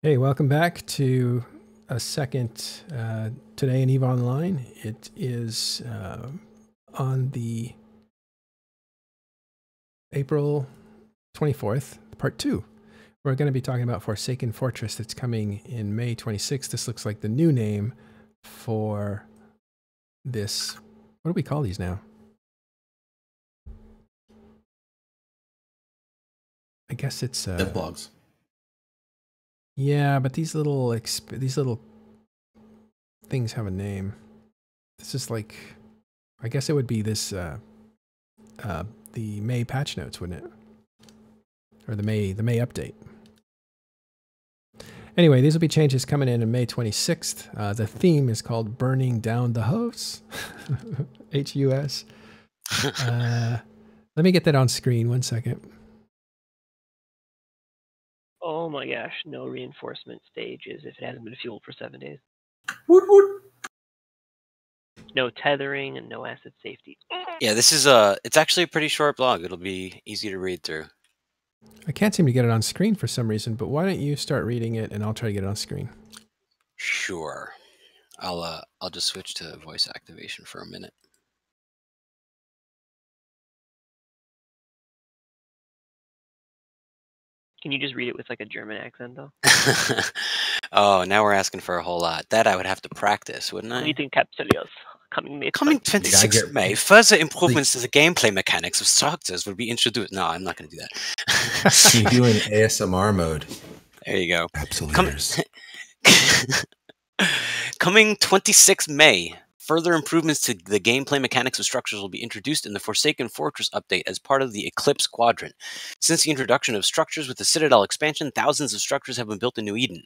Hey, welcome back to a second Today in EVE Online. It is on the April 24th, part 2. We're going to be talking about Forsaken Fortress that's coming in May 26th. This looks like the new name for this. What do we call these now? I guess it's dev blogs. Yeah, but these little things have a name. This is like, I guess it would be this the May patch notes, wouldn't it? Or the May update. Anyway, these will be changes coming in May 26th. The theme is called Burning Down the House. HUS. Let me get that on screen. 1 second. Oh my gosh, no reinforcement stages if it hasn't been fueled for 7 days. Woot woot. No tethering and no asset safety. Yeah, this is it's actually a pretty short blog. It'll be easy to read through. I can't seem to get it on screen for some reason, but why don't you start reading it and I'll try to get it on screen. Sure. I'll just switch to voice activation for a minute. Can you just read it with like a German accent though? Oh, now we're asking for a whole lot. That I would have to practice, wouldn't I? Meeting Capsulios. Coming May 26th of May, further improvements to the gameplay mechanics of structures will be introduced. No, I'm not going to do that. You do an ASMR mode. There you go. Absolutely. Coming 26th May, further improvements to the gameplay mechanics of structures will be introduced in the Forsaken Fortress update as part of the Eclipse Quadrant. Since the introduction of structures with the Citadel expansion, thousands of structures have been built in New Eden.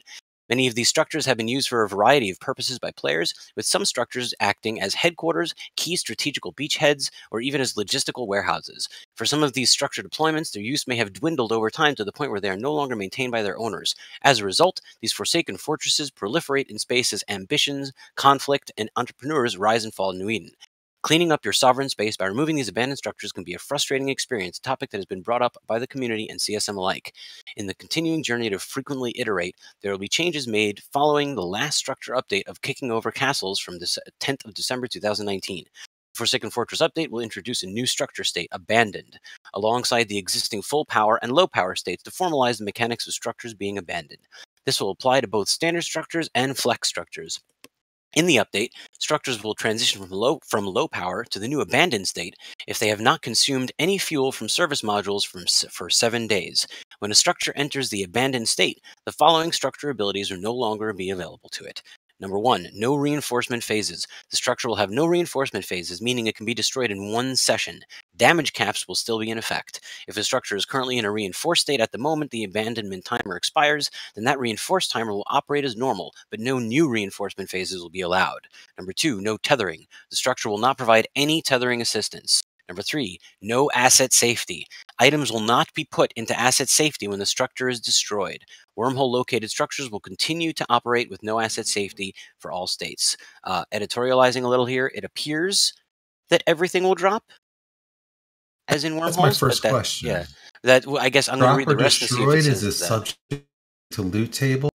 Many of these structures have been used for a variety of purposes by players, with some structures acting as headquarters, key strategical beachheads, or even as logistical warehouses. For some of these structure deployments, their use may have dwindled over time to the point where they are no longer maintained by their owners. As a result, these Forsaken Fortresses proliferate in space as ambitions, conflict, and entrepreneurs rise and fall in New Eden. Cleaning up your sovereign space by removing these abandoned structures can be a frustrating experience, a topic that has been brought up by the community and CSM alike. In the continuing journey to frequently iterate, there will be changes made following the last structure update of Kicking Over Castles from the 10th of December 2019. The Forsaken Fortress update will introduce a new structure state, Abandoned, alongside the existing full power and low power states to formalize the mechanics of structures being abandoned. This will apply to both standard structures and flex structures. In the update, structures will transition from low power to the new abandoned state if they have not consumed any fuel from service modules for 7 days. When a structure enters the abandoned state, the following structure abilities will no longer be available to it. Number 1, no reinforcement phases. The structure will have no reinforcement phases, meaning it can be destroyed in one session. Damage caps will still be in effect. If a structure is currently in a reinforced state at the moment the abandonment timer expires, then that reinforced timer will operate as normal, but no new reinforcement phases will be allowed. Number 2, no tethering. The structure will not provide any tethering assistance. Number 3, no asset safety. Items will not be put into asset safety when the structure is destroyed. Wormhole-located structures will continue to operate with no asset safety for all states. Editorializing a little here, it appears that everything will drop, as in wormholes. That's my first question. Yeah, I guess I'm going to read the rest and see if it says is subject to loot table.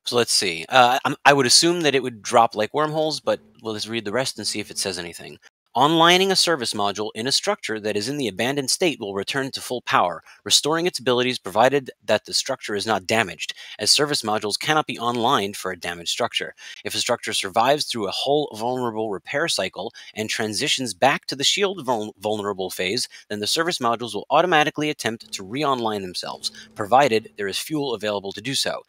So let's see. I would assume that it would drop like wormholes, but we'll just read the rest and see if it says anything. Onlining a service module in a structure that is in the abandoned state will return to full power, restoring its abilities provided that the structure is not damaged, as service modules cannot be onlined for a damaged structure. If a structure survives through a hull vulnerable repair cycle and transitions back to the shield vulnerable phase, then the service modules will automatically attempt to re-online themselves, provided there is fuel available to do so.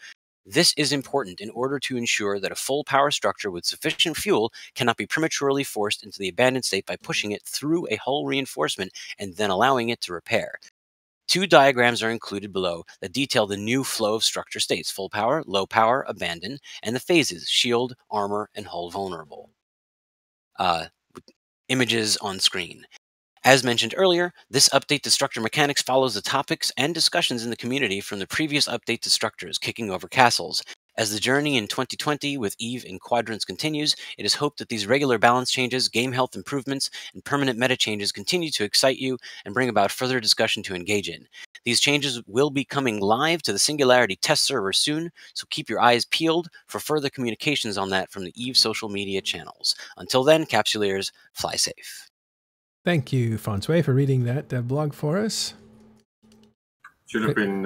This is important in order to ensure that a full power structure with sufficient fuel cannot be prematurely forced into the abandoned state by pushing it through a hull reinforcement and then allowing it to repair. 2 diagrams are included below that detail the new flow of structure states: full power, low power, abandoned, and the phases: shield, armor, and hull vulnerable. Images on screen. As mentioned earlier, this update to structure mechanics follows the topics and discussions in the community from the previous update to structures, Kicking Over Castles. As the journey in 2020 with EVE and Quadrants continues, it is hoped that these regular balance changes, game health improvements, and permanent meta changes continue to excite you and bring about further discussion to engage in. These changes will be coming live to the Singularity test server soon, so keep your eyes peeled for further communications on that from the EVE social media channels. Until then, Capsuleers, fly safe. Thank you, Francois, for reading that blog for us. Should have been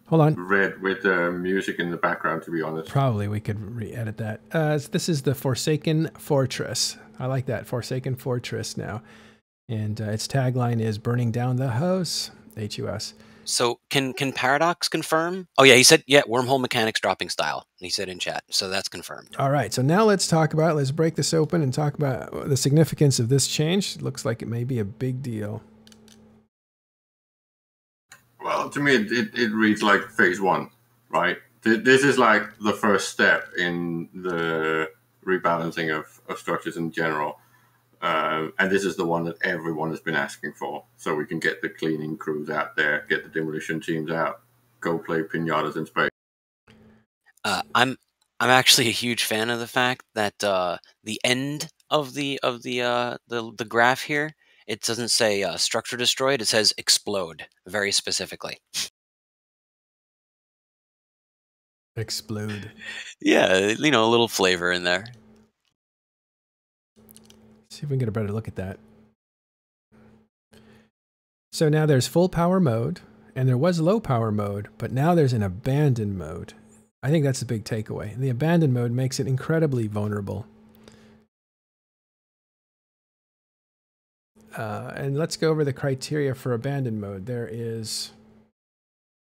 Hold on. read with music in the background, to be honest. Probably we could re-edit that. This is the Forsaken Fortress. I like that, Forsaken Fortress now. And its tagline is burning down the house, HUS. So can Paradox confirm? Oh yeah, he said, yeah, wormhole mechanics dropping style. He said in chat, so that's confirmed. All right, so now let's break this open and talk about the significance of this change. It looks like it may be a big deal. Well, to me, it reads like phase 1, right? This is like the first step in the rebalancing of structures in general. And this is the one that everyone has been asking for. So we can get the cleaning crews out there, get the demolition teams out, go play pinatas in space. I'm actually a huge fan of the fact that the end of the graph here, it doesn't say structure destroyed, it says explode very specifically. Explode. Yeah, you know, a little flavor in there. See if we can get a better look at that. So now there's full power mode, and there was low power mode, but now there's an abandoned mode. I think that's the big takeaway. And the abandoned mode makes it incredibly vulnerable. And let's go over the criteria for abandoned mode. There is,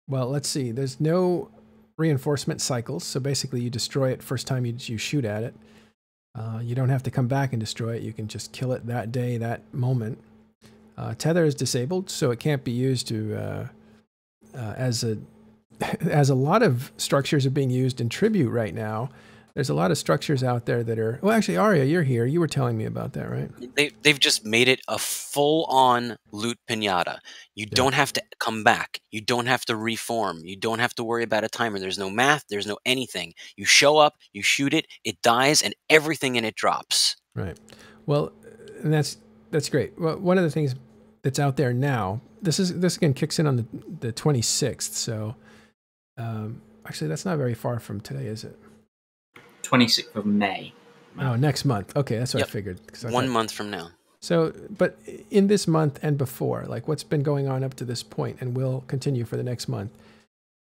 well, let's see. There's no reinforcement cycles. So basically you destroy it first time you shoot at it. You don't have to come back and destroy it. You can just kill it that day, that moment. Tether is disabled, so it can't be used to as a lot of structures are being used in Tribute right now. There's a lot of structures out there that are, well, actually, Arya, you're here. You were telling me about that, right? They've just made it a full-on loot pinata. You don't have to come back. You don't have to reform. You don't have to worry about a timer. There's no math. There's no anything. You show up, you shoot it, it dies, and everything in it drops. Right. Well, and that's great. Well, one of the things that's out there now, this again kicks in on the 26th. So actually, that's not very far from today, is it? 26th of May. Oh, next month. Okay, that's what I figured. 1 month from now. So, but in this month and before, like what's been going on up to this point and will continue for the next month,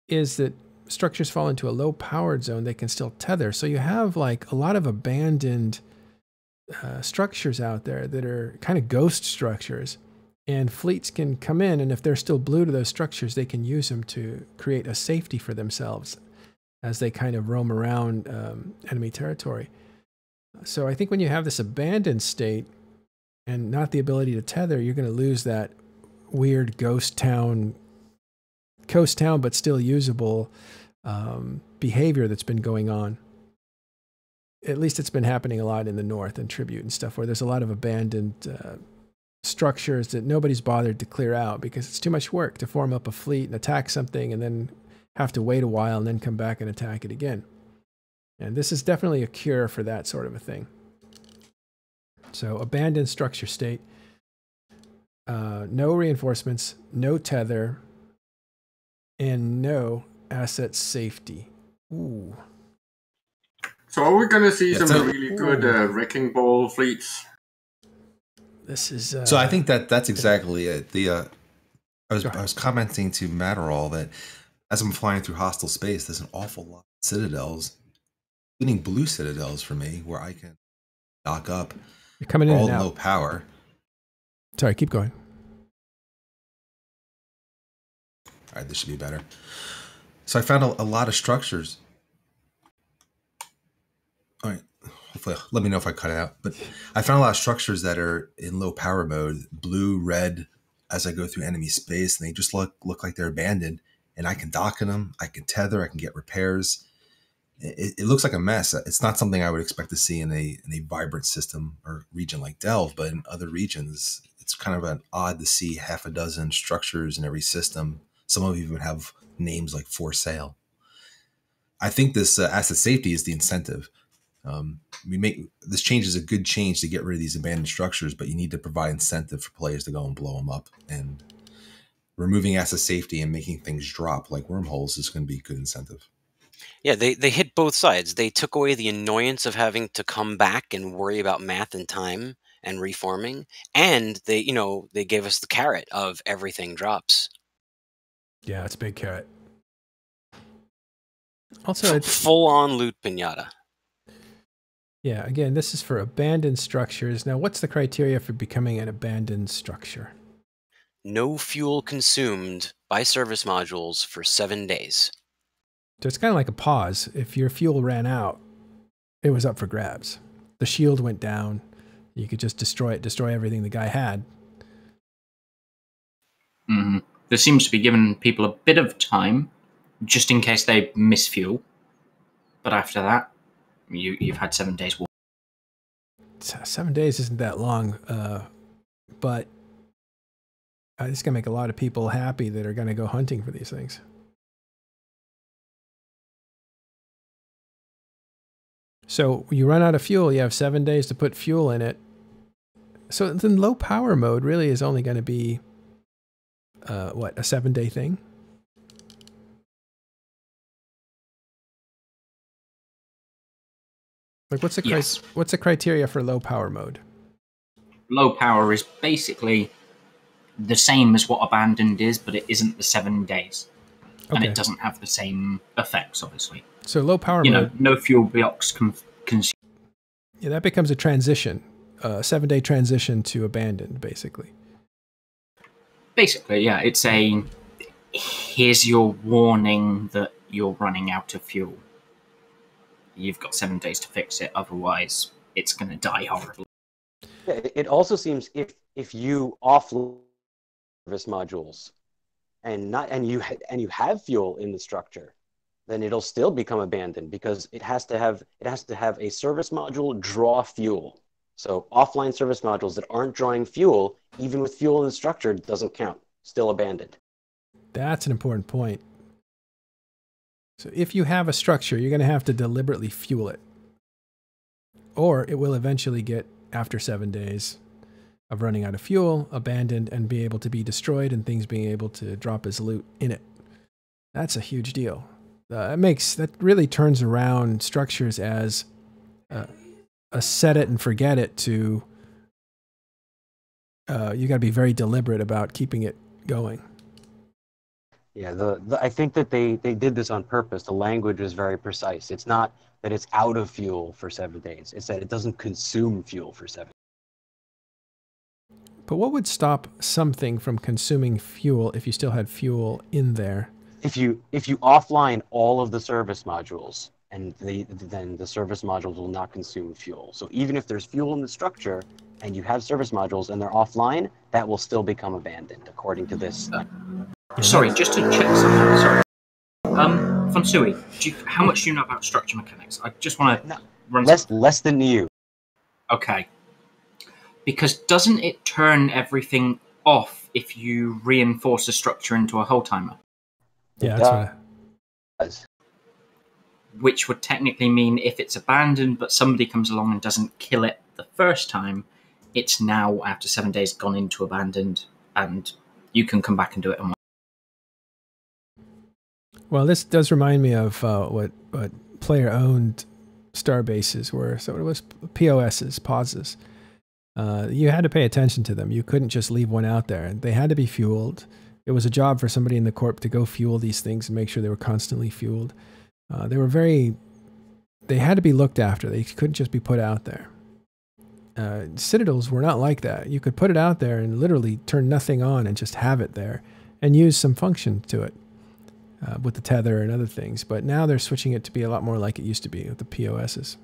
is that structures fall into a low powered zone, they can still tether. So you have like a lot of abandoned structures out there that are kind of ghost structures. And fleets can come in, and if they're still blue to those structures, they can use them to create a safety for themselves as they kind of roam around enemy territory. So I think when you have this abandoned state and not the ability to tether, you're going to lose that weird ghost town but still usable behavior that's been going on. At least it's been happening a lot in the north and Tribute and stuff, where there's a lot of abandoned structures that nobody's bothered to clear out because it's too much work to form up a fleet and attack something and then have to wait a while and then come back and attack it again. And this is definitely a cure for that sort of a thing. So abandoned structure state, no reinforcements, no tether, and no asset safety. Ooh. So are we going to see some really good wrecking ball fleets? This is. So I think that's exactly it. I was commenting to Matterall that as I'm flying through hostile space, there's an awful lot of citadels, including blue citadels for me, where I can dock up. You're coming in all and out. Low power. Sorry, keep going. All right, this should be better. So I found a lot of structures. All right, hopefully, let me know if I cut it out. But I found a lot of structures that are in low power mode, blue, red, as I go through enemy space, and they just look like they're abandoned. And I can dock in them, I can tether, I can get repairs. It looks like a mess. It's not something I would expect to see in a vibrant system or region like Delve, but in other regions, it's kind of an odd to see half a dozen structures in every system. Some of them even have names like for sale. I think this asset safety is the incentive. We make this change is a good change to get rid of these abandoned structures, but you need to provide incentive for players to go and blow them up. And removing asset safety and making things drop like wormholes is going to be a good incentive. Yeah, they hit both sides. They took away the annoyance of having to come back and worry about math and time and reforming, and they gave us the carrot of everything drops. Yeah, it's a big carrot. Also, it's full on loot pinata. Yeah, again, this is for abandoned structures. Now, what's the criteria for becoming an abandoned structure? No fuel consumed by service modules for 7 days. So it's kind of like a pause. If your fuel ran out, it was up for grabs. The shield went down. You could just destroy it, destroy everything the guy had. Mm-hmm. There seems to be giving people a bit of time, just in case they miss fuel. But after that, you've had 7 days. 7 days isn't that long, but it's going to make a lot of people happy that are going to go hunting for these things. So you run out of fuel, you have 7 days to put fuel in it. So then low power mode really is only going to be, what, a 7-day thing? Like what's the criteria for low power mode? Low power is basically the same as what abandoned is, but it isn't the 7 days. Okay. And it doesn't have the same effects, obviously. So low power mode, no fuel blocks consumed. Yeah, that becomes a transition, a 7-day transition to abandoned, basically. Basically, yeah, it's here's your warning that you're running out of fuel. You've got 7 days to fix it, otherwise it's going to die horribly. Yeah, it also seems if you offload service modules and you have fuel in the structure, then it'll still become abandoned because it has to have a service module draw fuel. So offline service modules that aren't drawing fuel, even with fuel in the structure, doesn't count. Still abandoned. That's an important point. So if you have a structure, you're going to have to deliberately fuel it. Or it will eventually get, after 7 days of running out of fuel, abandoned and be able to be destroyed and things being able to drop as loot in it. That's a huge deal. That really turns around structures as a set it and forget it to you got to be very deliberate about keeping it going. Yeah, I think that they did this on purpose. The language is very precise. It's not that it's out of fuel for 7 days. It's that it doesn't consume fuel for 7 days. But what would stop something from consuming fuel if you still had fuel in there? If you offline all of the service modules, and then the service modules will not consume fuel. So even if there's fuel in the structure and you have service modules and they're offline, that will still become abandoned according to this. Sorry, just to check something. Sorry, Fonsui, how much do you know about structure mechanics? I just want to run less than you. Okay, because doesn't it turn everything off if you reinforce a structure into a hull timer? Yeah, that's what it does. Which would technically mean if it's abandoned, but somebody comes along and doesn't kill it the first time, it's now, after 7 days, gone into abandoned, and you can come back and do it. Well, this does remind me of what player-owned starbases were. So it was POSs, pauses. You had to pay attention to them. You couldn't just leave one out there. They had to be fueled. It was a job for somebody in the corp to go fuel these things and make sure they were constantly fueled. They had to be looked after. They couldn't just be put out there. Citadels were not like that. You could put it out there and literally turn nothing on and just have it there and use some function to it with the tether and other things. But now they're switching it to be a lot more like it used to be with the POSs.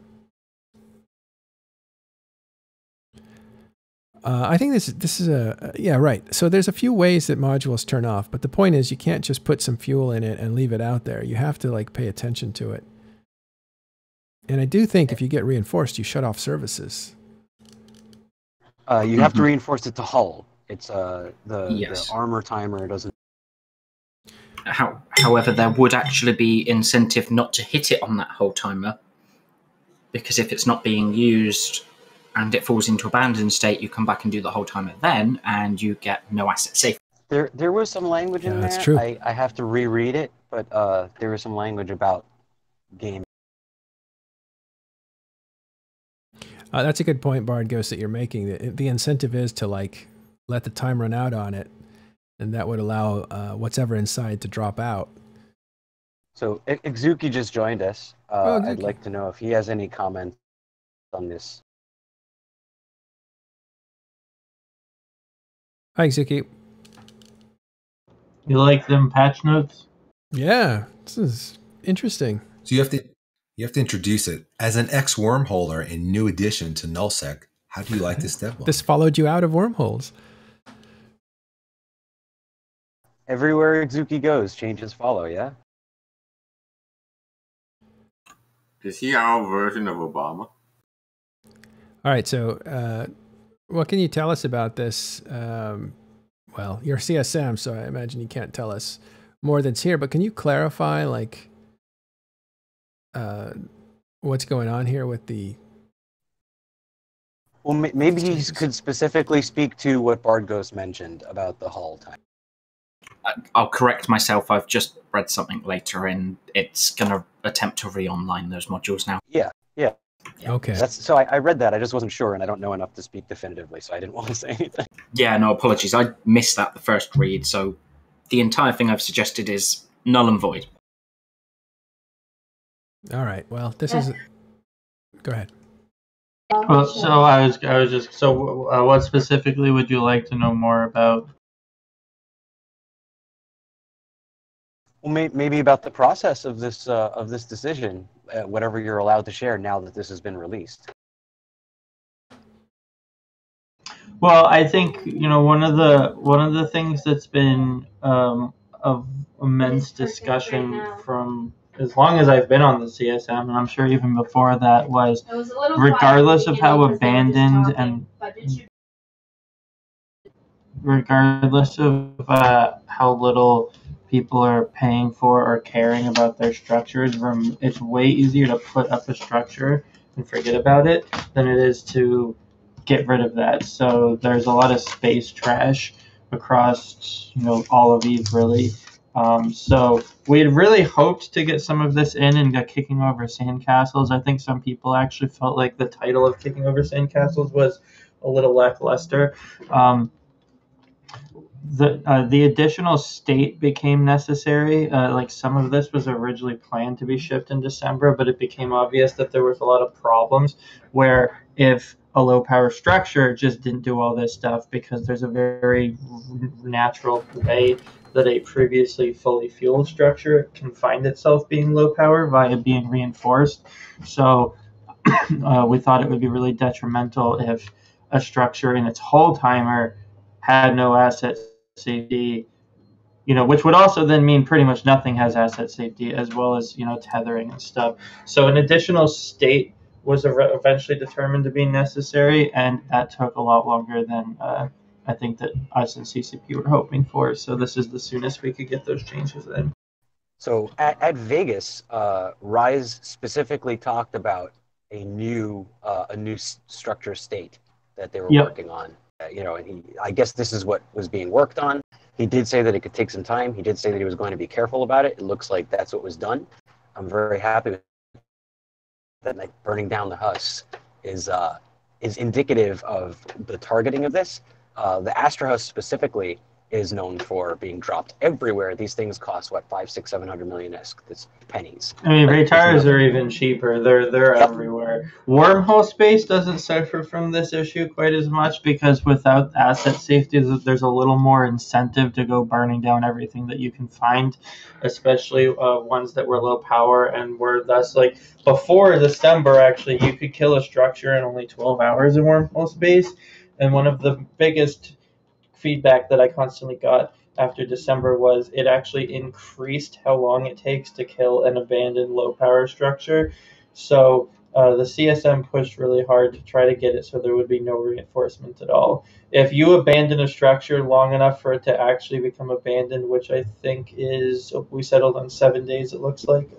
I think this is yeah, right. So there's a few ways that modules turn off, but the point is you can't just put some fuel in it and leave it out there. You have to like pay attention to it. And I do think if you get reinforced, you shut off services. You have to reinforce it to hull. It's the armor timer doesn't. However, there would actually be incentive not to hit it on that whole timer, because if it's not being used and it falls into abandoned state, you come back and do the whole timer then, and you get no asset safety. There was some language in that's there. true. I have to reread it, but there was some language about game. That's a good point, Bard Ghost, that you're making. The incentive is to like let the time run out on it, and that would allow what's ever inside to drop out. So Exuki just joined us. Oh, I'd Exuki. like to know if he has any comments on this. Hi, Exuki. You like them patch notes? Yeah, this is interesting. So you have to introduce it as an ex wormholer and new addition to nullsec. How do you like this devlog? This followed you out of wormholes. Everywhere Exuki goes, changes follow, yeah? Is he our version of Obama? All right, so what can you tell us about this? Well, you're CSM, so I imagine you can't tell us more than's here, but can you clarify, like, what's going on here with the... Well, maybe he could specifically speak to what Bard Ghost mentioned about the hull time. I'll correct myself. I've just read something later, and it's going to attempt to re-online those modules now. Yeah. Okay. So I read that. I just wasn't sure, and I don't know enough to speak definitively, so I didn't want to say anything. Yeah, no, apologies. I missed that the first read, so the entire thing I've suggested is null and void. All right, well, this is... Go ahead. Well, so I was just what specifically would you like to know more about? Well, maybe about the process of this decision, whatever you're allowed to share now that this has been released. Well, I think one of the things that's been of immense discussion from as long as I've been on the CSM, and I'm sure even before that, was regardless of how abandoned and regardless of how little people are paying for or caring about their structures, it's way easier to put up a structure and forget about it than it is to get rid of that. So there's a lot of space trash across all of Eve, really. So we had really hoped to get some of this in and get Kicking Over Sandcastles. I think some people actually felt like the title of Kicking Over Sandcastles was a little lackluster. The additional state became necessary. Like some of this was originally planned to be shipped in December, but it became obvious that there was a lot of problems where if a low power structure just didn't do all this stuff, because there's a very natural way that a previously fully fueled structure can find itself being low power via being reinforced. So we thought it would be really detrimental if a structure in its whole timer had no asset safety, which would also then mean pretty much nothing has asset safety, as well as tethering and stuff. So an additional state was eventually determined to be necessary, and that took a lot longer than I think that us and CCP were hoping for. So this is the soonest we could get those changes in. So at Vegas, Rise specifically talked about a new structure state that they were working on. And I guess this is what was being worked on. He did say that it could take some time. He did say that he was going to be careful about it. It looks like that's what was done. I'm very happy with that. Like burning down the husks is indicative of the targeting of this. The Astra Husk specifically is known for being dropped everywhere. These things cost what, 500, 600, 700 million. It's pennies. I mean, retires are even cheaper. They're everywhere. Wormhole space doesn't suffer from this issue quite as much because without asset safety, there's a little more incentive to go burning down everything that you can find, especially ones that were low power and were thus like before December. Actually, you could kill a structure in only 12 hours in wormhole space, and one of the biggest feedback that I constantly got after December was it actually increased how long it takes to kill an abandoned low power structure. So the CSM pushed really hard to try to get it so there would be no reinforcement at all. If you abandon a structure long enough for it to actually become abandoned, which I think is, we settled on 7 days, it looks like,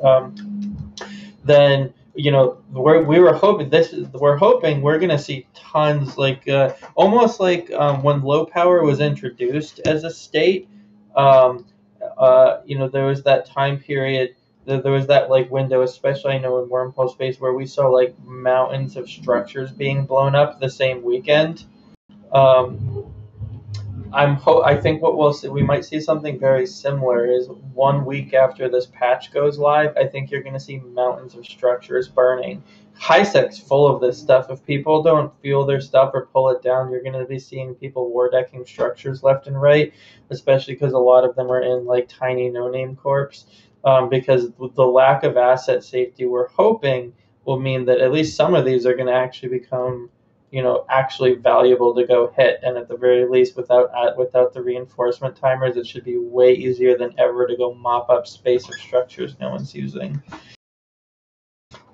then we were hoping we're gonna see tons, like almost like when low power was introduced as a state. There was that time period. There was that like window, especially I know in Wormhole Space, where we saw like mountains of structures being blown up the same weekend. Um, I think what we'll see, we might see something very similar. Is 1 week after this patch goes live, I think you're going to see mountains of structures burning. HiSec's full of this stuff. If people don't fuel their stuff or pull it down, you're going to be seeing people war decking structures left and right, especially because a lot of them are in like tiny no-name corps. Because the lack of asset safety, we're hoping will mean that at least some of these are going to actually become actually valuable to go hit, and at the very least, without the reinforcement timers, it should be way easier than ever to go mop up space of structures no one's using.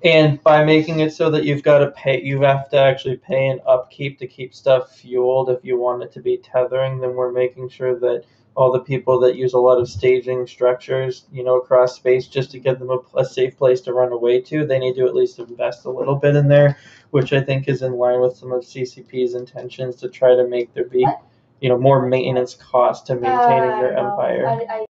And by making it so that you have to actually pay an upkeep to keep stuff fueled if you want it to be tethering, then we're making sure that all the people that use a lot of staging structures, across space just to get them a safe place to run away to, they need to at least invest a little bit in there, which I think is in line with some of CCP's intentions to try to make there be, more maintenance cost to maintaining their empire.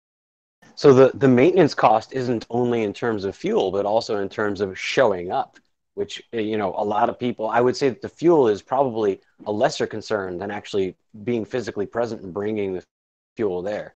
So the maintenance cost isn't only in terms of fuel, but also in terms of showing up, which, a lot of people, I would say that the fuel is probably a lesser concern than actually being physically present and bringing the fuel there.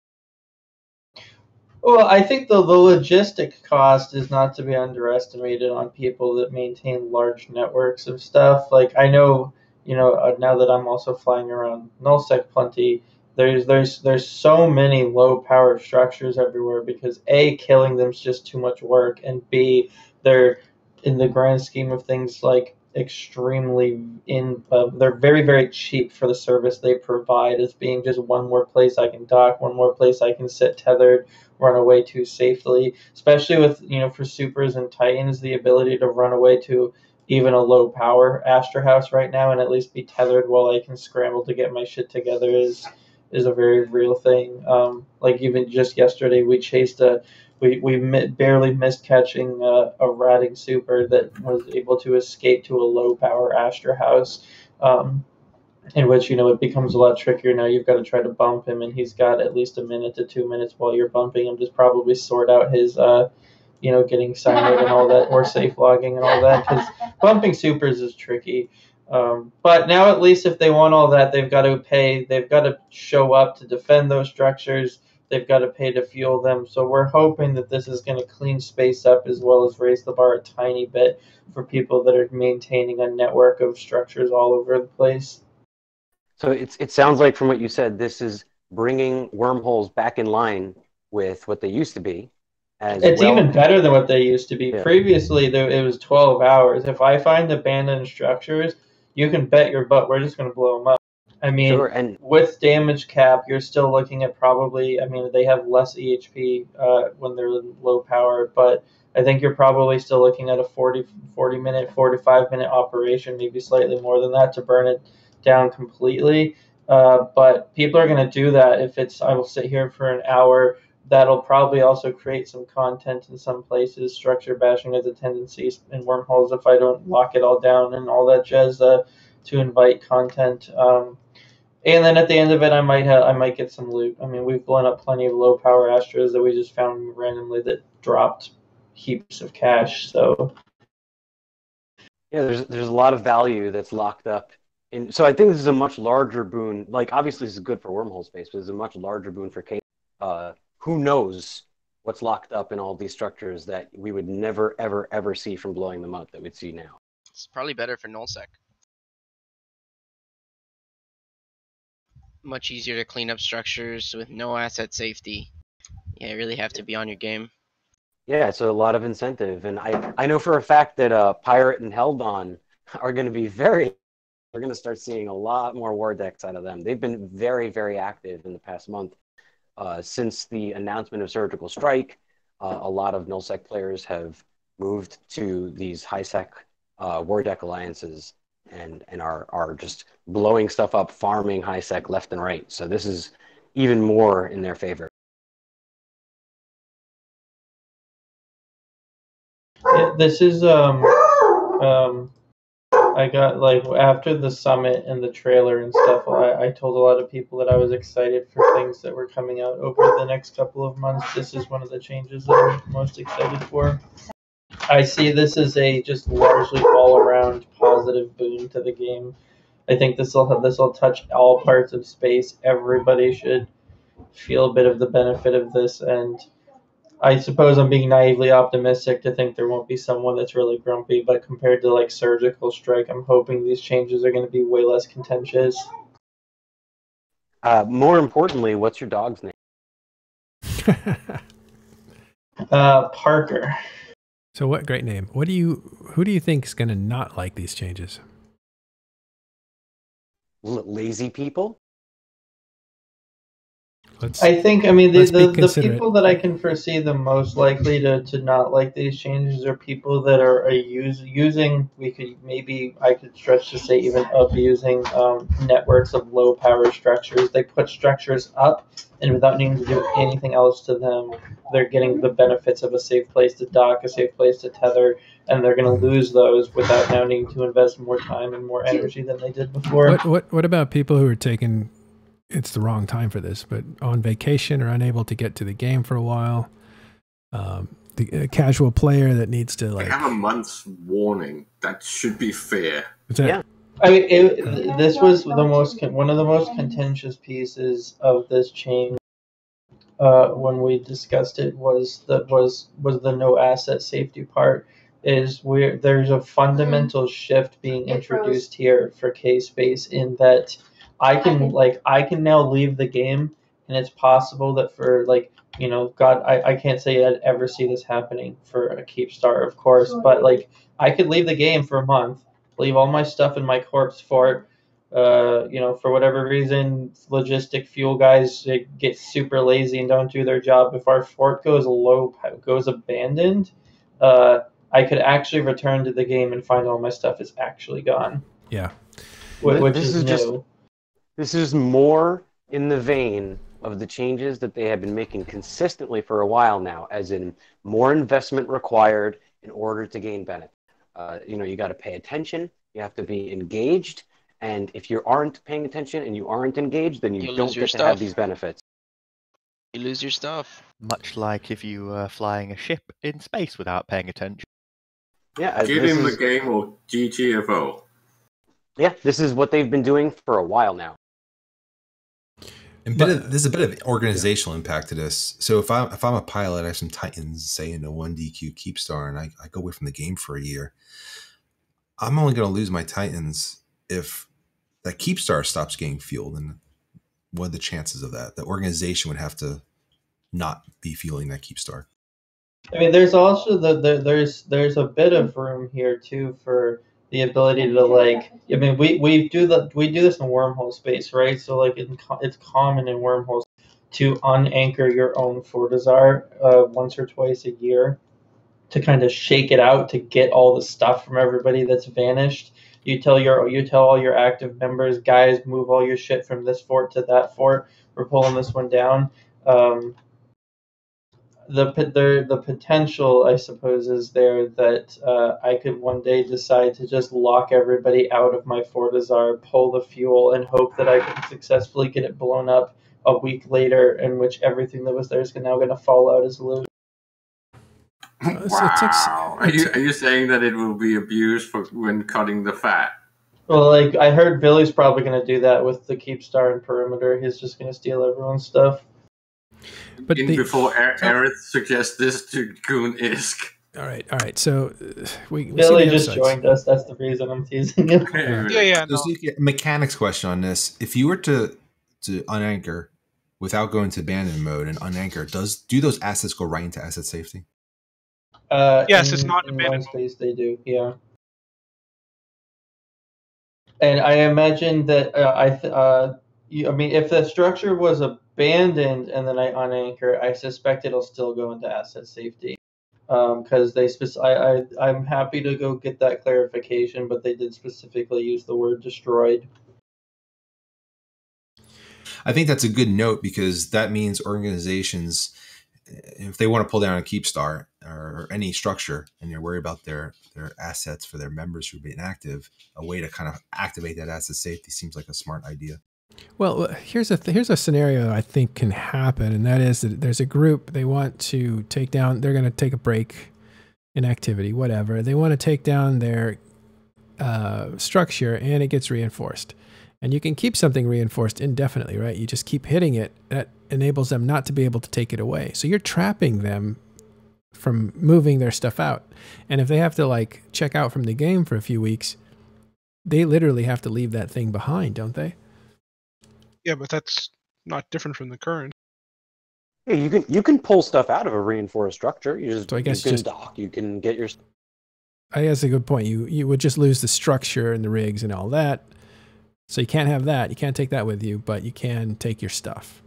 Well, I think the logistic cost is not to be underestimated on people that maintain large networks of stuff. Like I know, now that I'm also flying around nullsec plenty, there's so many low powered structures everywhere because A, killing them is just too much work, and B, they're in the grand scheme of things like extremely they're very, very cheap for the service they provide, as being just one more place I can dock, one more place I can sit tethered, run away to safely, especially with, for supers and titans, the ability to run away to even a low power Astra House right now and at least be tethered while I can scramble to get my shit together is a very real thing. Like even just yesterday, we barely missed catching a ratting super that was able to escape to a low power Astra House. In which it becomes a lot trickier now. You've got to try to bump him, and he's got at least a minute to 2 minutes while you're bumping him to probably sort out his getting signed and all that, or safe logging and all that, because bumping supers is tricky. But now at least if they want all that, they've got to pay. They've got to show up to defend those structures. They've got to pay to fuel them. So we're hoping that this is going to clean space up as well as raise the bar a tiny bit for people that are maintaining a network of structures all over the place. So it sounds like from what you said, this is bringing wormholes back in line with what they used to be. It's even better than what they used to be. Yeah. Previously, it was 12 hours. If I find abandoned structures, you can bet your butt we're just going to blow them up. I mean, sure, and with damage cap, you're still looking at probably, they have less EHP when they're in low power, but I think you're probably still looking at a 45 minute operation, maybe slightly more than that, to burn it down completely. But people are going to do that if I will sit here for an hour. That'll probably also create some content in some places. Structure bashing has a tendency in wormholes if I don't lock it all down and all that jazz to invite content. And then at the end of it, I might get some loot. We've blown up plenty of low power Astros that we just found randomly that dropped heaps of cash. So yeah, there's a lot of value that's locked up. So I think this is a much larger boon. Like obviously this is good for wormhole space, but it's a much larger boon for K. Who knows what's locked up in all these structures that we would never, ever, ever see from blowing them up that we'd see now. It's probably better for nullsec. Much easier to clean up structures with no asset safety. Yeah, you really have to be on your game. Yeah, it's a lot of incentive. And I know for a fact that Pirate and Heldon are going to be we're going to start seeing a lot more war decks out of them. They've been very, very active in the past month. Since the announcement of Surgical Strike, a lot of nullsec players have moved to these high-sec war deck alliances and are just blowing stuff up, farming high sec left and right. So this is even more in their favor. Yeah, this is I got like after the summit and the trailer and stuff. I told a lot of people that I was excited for things that were coming out over the next couple of months. This is one of the changes that I'm most excited for. I see this as a just largely all around positive boon to the game. I think this will touch all parts of space. Everybody should feel a bit of the benefit of this, and I suppose I'm being naively optimistic to think there won't be someone that's really grumpy, but compared to like Surgical Strike, I'm hoping these changes are going to be way less contentious. More importantly, what's your dog's name? Parker. So what great name. Who do you think is going to not like these changes? Lazy people? I mean, the considerate. people that I can foresee the most likely to not like these changes are people that are using, I could stretch to say even abusing networks of low power structures. They put structures up, and without needing to do anything else to them, they're getting the benefits of a safe place to dock, a safe place to tether, and they're going to lose those without now needing to invest more time and more energy than they did before. What about people who are taking, it's the wrong time for this, but on vacation or unable to get to the game for a while? The casual player that needs to They have a month's warning. That should be fair. Yeah. I mean, this was one of the most contentious pieces of this change. When we discussed it was the no asset safety part. There's a fundamental shift being introduced here for K-Space in that I can now leave the game, and it's possible that for God, I can't say I'd ever see this happening for a Keepstar, of course, but I could leave the game for a month, leave all my stuff in my corpse fort. For whatever reason, logistic fuel guys get super lazy and don't do their job. If our fort goes abandoned, I could actually return to the game and find all my stuff is actually gone. Yeah, which is new. This is more in the vein of the changes that they have been making consistently for a while now, as in more investment required in order to gain benefit. You got to pay attention. You have to be engaged. And if you aren't paying attention and you aren't engaged, then you don't get to have these benefits. You lose your stuff. Much like if you were flying a ship in space without paying attention. Yeah, Give him the game or GTFO. Yeah, this is what they've been doing for a while now. And there's a bit of organizational impact to this. So if I'm a pilot, I have some Titans, say in a 1DQ Keepstar, and I go away from the game for a year, I'm only going to lose my Titans if that Keepstar stops getting fueled. And what are the chances of that? The organization would have to not be fueling that Keepstar. I mean, there's also there's a bit of room here too for the ability to we do this in wormhole space, right? So it's common in wormholes to unanchor your own Fortizar once or twice a year to kind of shake it out to get all the stuff from everybody that's vanished. You tell all your active members, guys, move all your shit from this fort to that fort. We're pulling this one down. The potential, I suppose, is there that I could one day decide to just lock everybody out of my Fortizar, pull the fuel, and hope that I can successfully get it blown up a week later, in which everything that was there is now going to fall out as loot. Wow! Are you saying that it will be abused when cutting the fat? Well, I heard Billy's probably going to do that with the Keepstar and Perimeter. He's just going to steal everyone's stuff. But before Aerith suggests this to Goon Isk. All right. So we Billy just joined us. That's the reason I'm teasing him. Yeah. No. Mechanics question on this: if you were to unanchor without going to abandon mode and unanchor, do those assets go right into asset safety? Yes, it's not in my space. They do, yeah. And I imagine that if the structure was abandoned and then I unanchor, I suspect it'll still go into asset safety. because I'm happy to go get that clarification, but they did specifically use the word destroyed. I think that's a good note because that means organizations, if they want to pull down a Keepstar or any structure and you're worried about their assets for their members who are being active, a way to kind of activate that asset safety seems like a smart idea. Well, here's a scenario I think can happen, and that is that there's a group, they want to take down, they're going to take a break in activity, whatever. They want to take down their structure, and it gets reinforced. And you can keep something reinforced indefinitely, right? You just keep hitting it. That enables them not to be able to take it away. So you're trapping them from moving their stuff out. And if they have to like check out from the game for a few weeks, they literally have to leave that thing behind, don't they? Yeah, but that's not different from the current. Yeah, you can pull stuff out of a reinforced structure. You just So I guess you can just dock. You can get your. I guess that's a good point. You would just lose the structure and the rigs and all that. So you can't have that. You can't take that with you, but you can take your stuff.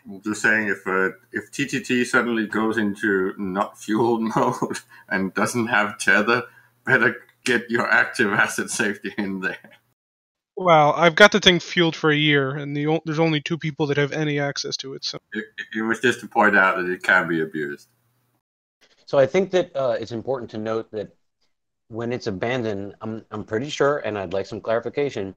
I'm just saying, if TTT suddenly goes into not fueled mode and doesn't have tether, better get your active asset safety in there. Well, I've got the thing fueled for a year, and there's only 2 people that have any access to it. So It was just to point out that it can be abused. So I think that it's important to note that when it's abandoned, I'm pretty sure, and I'd like some clarification,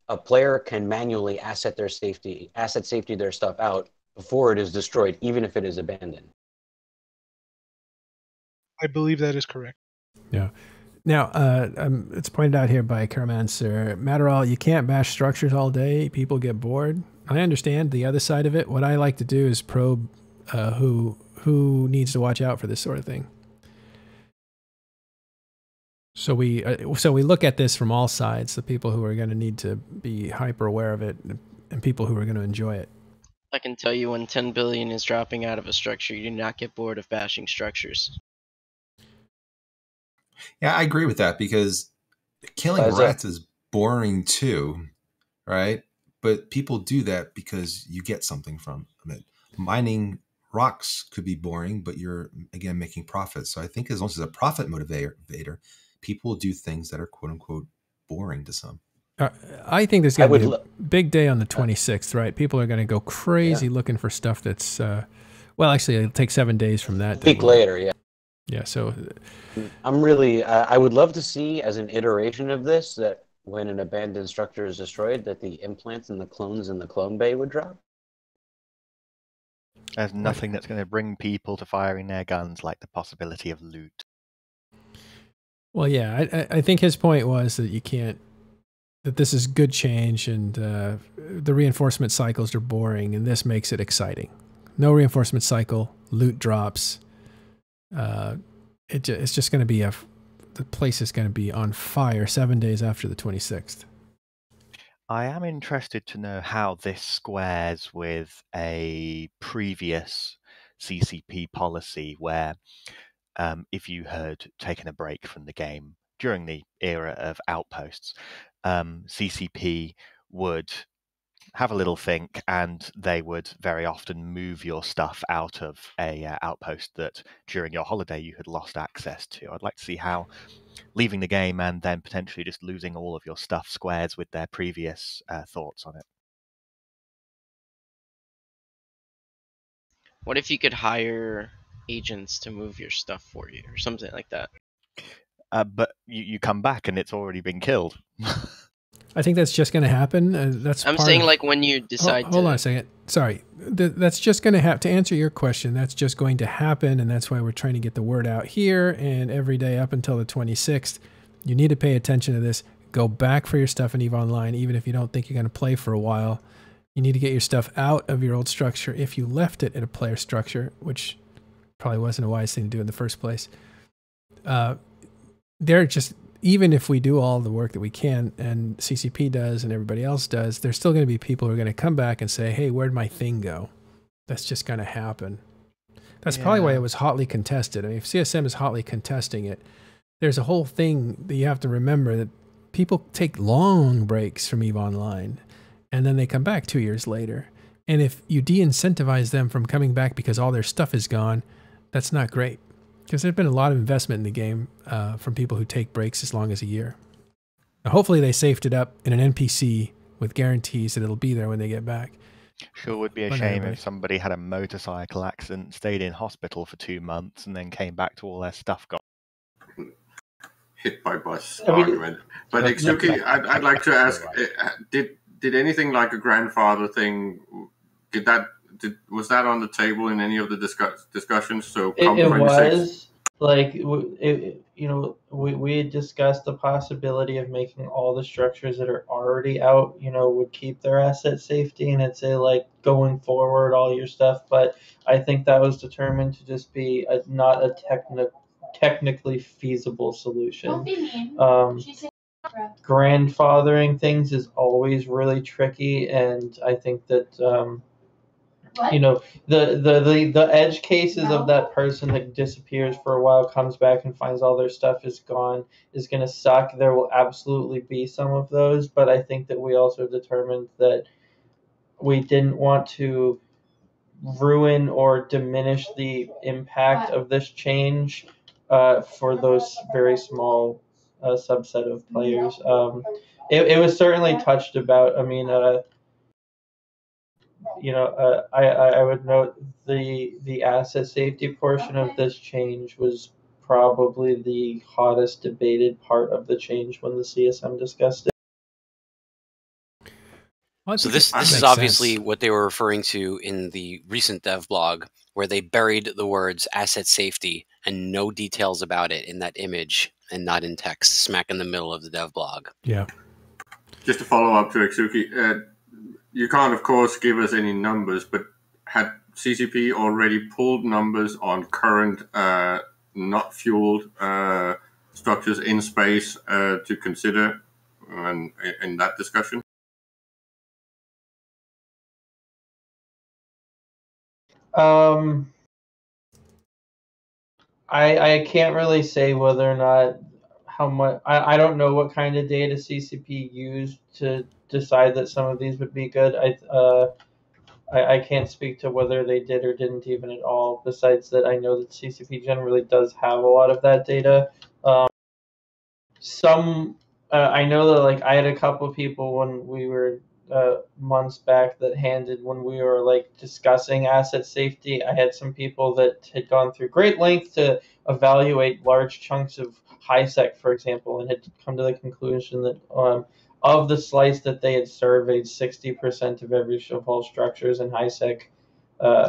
a player can manually asset safety their stuff out before it is destroyed, even if it is abandoned. I believe that is correct. Yeah. Now, it's pointed out here by Caramancer, Matterall, you can't bash structures all day. People get bored. I understand the other side of it. What I like to do is probe who needs to watch out for this sort of thing. So we look at this from all sides, the people who are going to need to be hyper aware of it and people who are going to enjoy it. I can tell you when 10 billion is dropping out of a structure, you do not get bored of bashing structures. Yeah, I agree with that because killing rats is boring too, right? But people do that because you get something from it. Mining rocks could be boring, but you're, again, making profits. So I think as long as it's a profit motivator, people do things that are quote unquote boring to some. I think there's going to be a big day on the 26th, right? People are going to go crazy looking for stuff that's, well, actually, it'll take 7 days from that. A week later, yeah. Yeah, so I'm really, I would love to see as an iteration of this that when an abandoned structure is destroyed, that the implants and the clones in the clone bay would drop. There's nothing that's going to bring people to firing their guns like the possibility of loot. Well, yeah, I think his point was that you can't, that this is good change and the reinforcement cycles are boring and this makes it exciting. No reinforcement cycle, loot drops. It's just going to be the place is going to be on fire 7 days after the 26th. I am interested to know how this squares with a previous CCP policy where if you had taken a break from the game during the era of outposts, CCP would have a little think and they would very often move your stuff out of a outpost that during your holiday you had lost access to. I'd like to see how leaving the game and then potentially just losing all of your stuff squares with their previous thoughts on it. What if you could hire agents to move your stuff for you or something like that? But you come back and it's already been killed. I think that's just going to happen. I'm saying like when you decide Hold on a second. Sorry. That's just going to have to answer your question. That's just going to happen. And that's why we're trying to get the word out here. And every day up until the 26th, you need to pay attention to this. Go back for your stuff in EVE Online, even if you don't think you're going to play for a while. You need to get your stuff out of your old structure if you left it in a player structure, which probably wasn't a wise thing to do in the first place. They're just... Even if we do all the work that we can and CCP does and everybody else does, there's still going to be people who are going to come back and say, hey, where'd my thing go? That's just going to happen. That's probably why it was hotly contested. I mean, if CSM is hotly contesting it, there's a whole thing that you have to remember that people take long breaks from EVE Online and then they come back 2 years later. And if you de-incentivize them from coming back because all their stuff is gone, that's not great. Because there's been a lot of investment in the game from people who take breaks as long as a year. Now, hopefully they safed it up in an NPC with guarantees that it'll be there when they get back. Sure would be a shame if somebody had a motorcycle accident, stayed in hospital for 2 months, and then came back to all their stuff gone. Hit by bus argument. But Ixuki, I'd like to ask: did anything like a grandfather thing? Was that on the table in any of the discussions? So it was like we had discussed the possibility of making all the structures that are already out, would keep their asset safety, and it'd say like going forward all your stuff. But I think that was determined to just be not a technically feasible solution. Don't be mean. Grandfathering things is always really tricky, and I think that the edge cases of that person that disappears for a while, comes back and finds all their stuff is gone, is going to suck. There will absolutely be some of those, but I think that we also determined that we didn't want to ruin or diminish the impact of this change for those very small subset of players. It was certainly touched about. I mean, I would note the asset safety portion of this change was probably the hottest debated part of the change when the CSM discussed it. Well, so this is obviously what they were referring to in the recent dev blog, where they buried the words asset safety and no details about it in that image and not in text, smack in the middle of the dev blog. Yeah. Just to follow up to Ixuki, you can't, of course, give us any numbers, but had CCP already pulled numbers on current not fueled structures in space to consider in that discussion? I can't really say whether or not how much. I don't know what kind of data CCP used to decide that some of these would be good. I can't speak to whether they did or didn't even at all. Besides that, I know that CCP generally does have a lot of that data. I know that like I had a couple of people when we were months back that when we were like discussing asset safety. I had some people that had gone through great length to evaluate large chunks of HiSec, for example, and had come to the conclusion that of the slice that they had surveyed, 60% of all structures in HiSec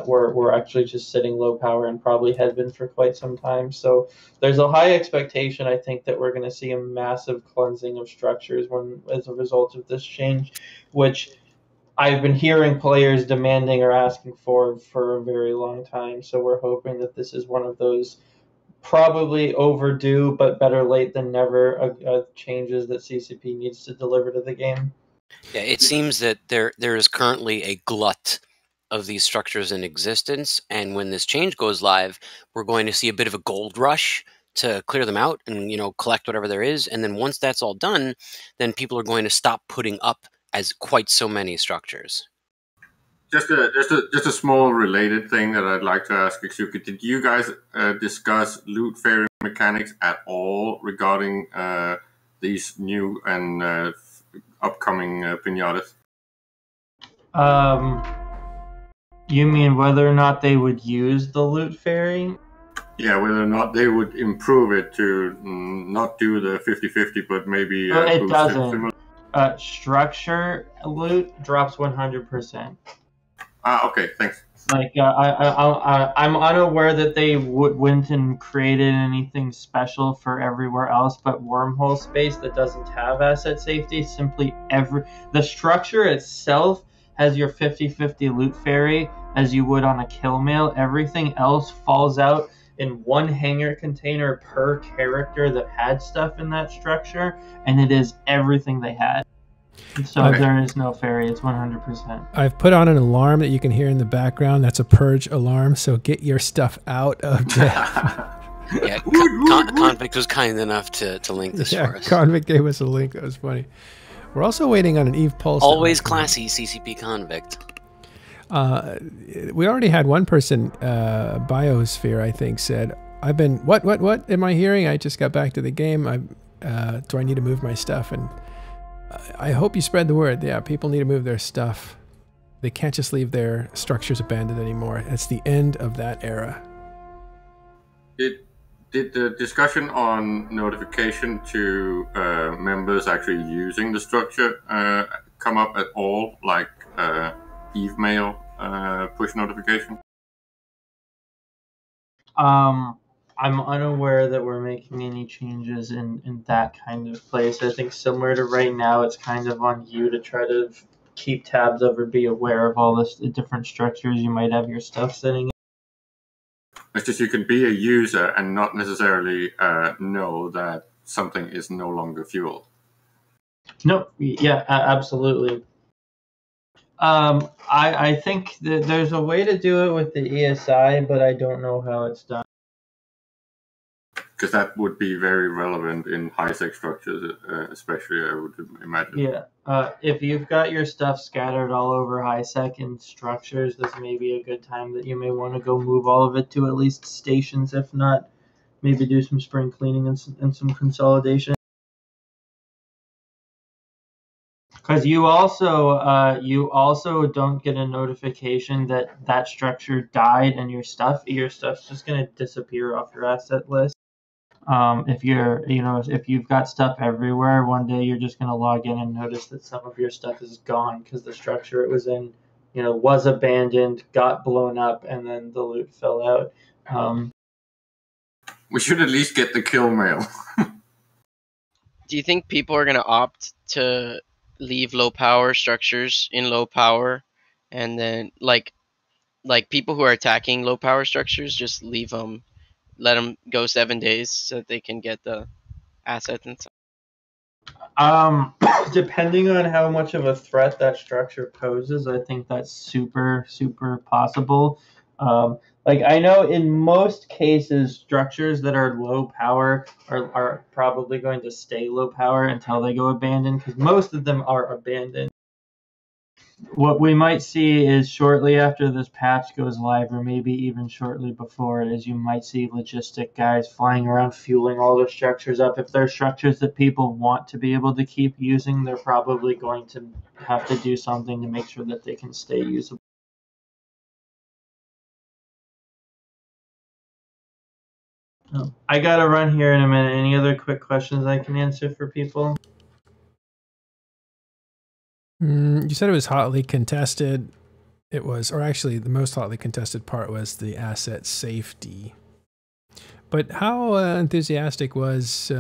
were actually just sitting low power and probably had been for quite some time. So there's a high expectation, I think, that we're going to see a massive cleansing of structures as a result of this change, which I've been hearing players demanding or asking for a very long time. So we're hoping that this is one of those probably overdue, but better late than never changes that CCP needs to deliver to the game. Yeah, it seems that there is currently a glut of these structures in existence, and when this change goes live, we're going to see a bit of a gold rush to clear them out and collect whatever there is, and then once that's all done, then people are going to stop putting up as quite so many structures. Just a small related thing that I'd like to ask Ixuki. Did you guys discuss loot fairy mechanics at all regarding these new and upcoming pinatas? You mean whether or not they would use the loot fairy? Yeah, whether or not they would improve it to not do the 50-50, but maybe it doesn't. Structure loot drops 100%. Okay, thanks. Like I'm unaware that they went and created anything special for everywhere else, but wormhole space that doesn't have asset safety. Simply the structure itself has your 50-50 loot fairy as you would on a kill mail. Everything else falls out in one hangar container per character that had stuff in that structure, and it is everything they had. So there is no fairy. It's 100%. I've put on an alarm that you can hear in the background. That's a purge alarm. So get your stuff out of death. Yeah, Convict was kind enough to link this for us. Convict gave us a link. That was funny. We're also waiting on an Eve Pulse. Always classy, CCP Convict. We already had one person, Biosphere, I think, said, I've been, what am I hearing? I just got back to the game. Do I need to move my stuff? And I hope you spread the word. Yeah, people need to move their stuff. They can't just leave their structures abandoned anymore. It's the end of that era. Did the discussion on notification to members actually using the structure come up at all, like Eve Mail push notification? I'm unaware that we're making any changes in that kind of place. I think similar to right now, it's kind of on you to try to keep tabs over, be aware of all the different structures you might have your stuff sitting in. It's just you can be a user and not necessarily know that something is no longer fuel. No, yeah, absolutely. I think that there's a way to do it with the ESI, but I don't know how it's done. Because that would be very relevant in high-sec structures, especially, I would imagine. Yeah, if you've got your stuff scattered all over high-sec and structures, this may be a good time that you may want to go move all of it to at least stations. If not, maybe do some spring cleaning and some consolidation. Because you also don't get a notification that that structure died and your stuff's just gonna disappear off your asset list. If you've got stuff everywhere, one day you're just gonna log in and notice that some of your stuff is gone because the structure it was in, was abandoned, got blown up, and then the loot fell out. We should at least get the kill mail. Do you think people are going to opt to leave low power structures in low power, and then like people who are attacking low power structures just leave them, let them go 7 days so that they can get the assets and stuff? Depending on how much of a threat that structure poses, I think that's super, super possible. I know in most cases, structures that are low power are probably going to stay low power until they go abandoned, because most of them are abandoned. What we might see is shortly after this patch goes live, or maybe even shortly before, is you might see logistic guys flying around fueling all the structures up. If they're structures that people want to be able to keep using, they're probably going to have to do something to make sure that they can stay usable. I gotta run here in a minute. Any other quick questions I can answer for people? You said it was hotly contested. It was, or actually the most hotly contested part was the asset safety. But how enthusiastic was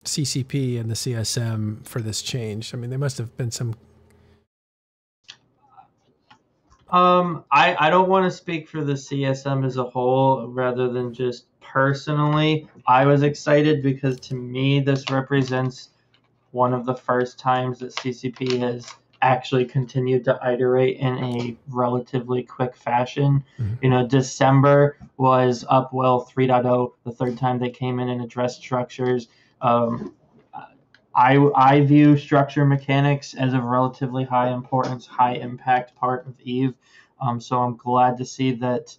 CCP and the CSM for this change? I mean, there must have been some... I don't want to speak for the CSM as a whole rather than just personally. I was excited because to me this represents one of the first times that CCP has actually continued to iterate in a relatively quick fashion. Mm-hmm. December was Upwell 3.0, the third time they came in and addressed structures. I view structure mechanics as a relatively high importance, high impact part of EVE. So I'm glad to see that,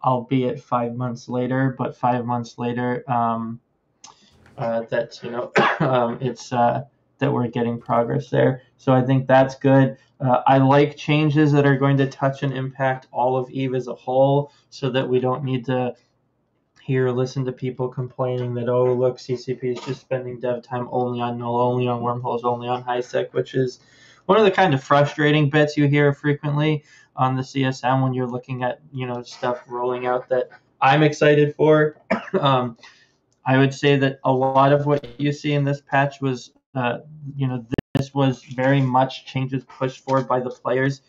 albeit 5 months later, but 5 months later, it's that we're getting progress there. So I think that's good. I like changes that are going to touch and impact all of EVE as a whole, so that we don't need to listen to people complaining that, oh, look, CCP is just spending dev time only on null, only on wormholes, only on high sec, which is one of the kind of frustrating bits you hear frequently on the CSM when you're looking at stuff rolling out that I'm excited for. I would say that a lot of what you see in this patch was, this was very much changes pushed forward by the players.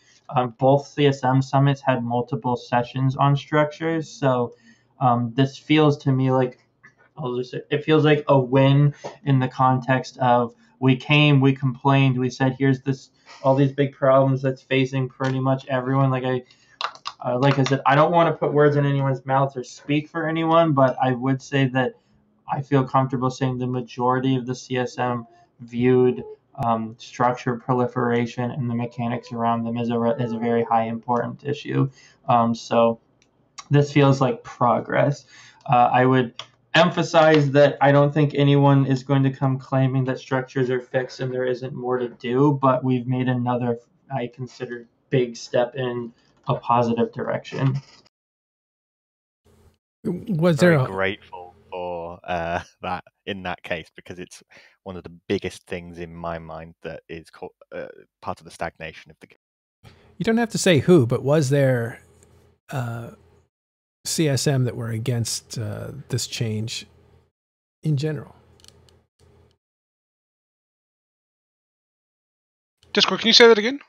Both CSM summits had multiple sessions on structures, so this feels to me like, it feels like a win in the context of we came, we complained, we said here's all these big problems that's facing pretty much everyone. Like I said, I don't want to put words in anyone's mouth or speak for anyone, but I would say that I feel comfortable saying the majority of the CSM viewed structure proliferation and the mechanics around them as a very high important issue. So this feels like progress. I would emphasize that I don't think anyone is going to come claiming that structures are fixed and there isn't more to do, but we've made another, I consider, big step in a positive direction. Was there Very a, grateful for that in that case, because it's one of the biggest things in my mind that is part of the stagnation of the game. you don't have to say who, but was there CSM that were against this change in general? Discord, can you say that again?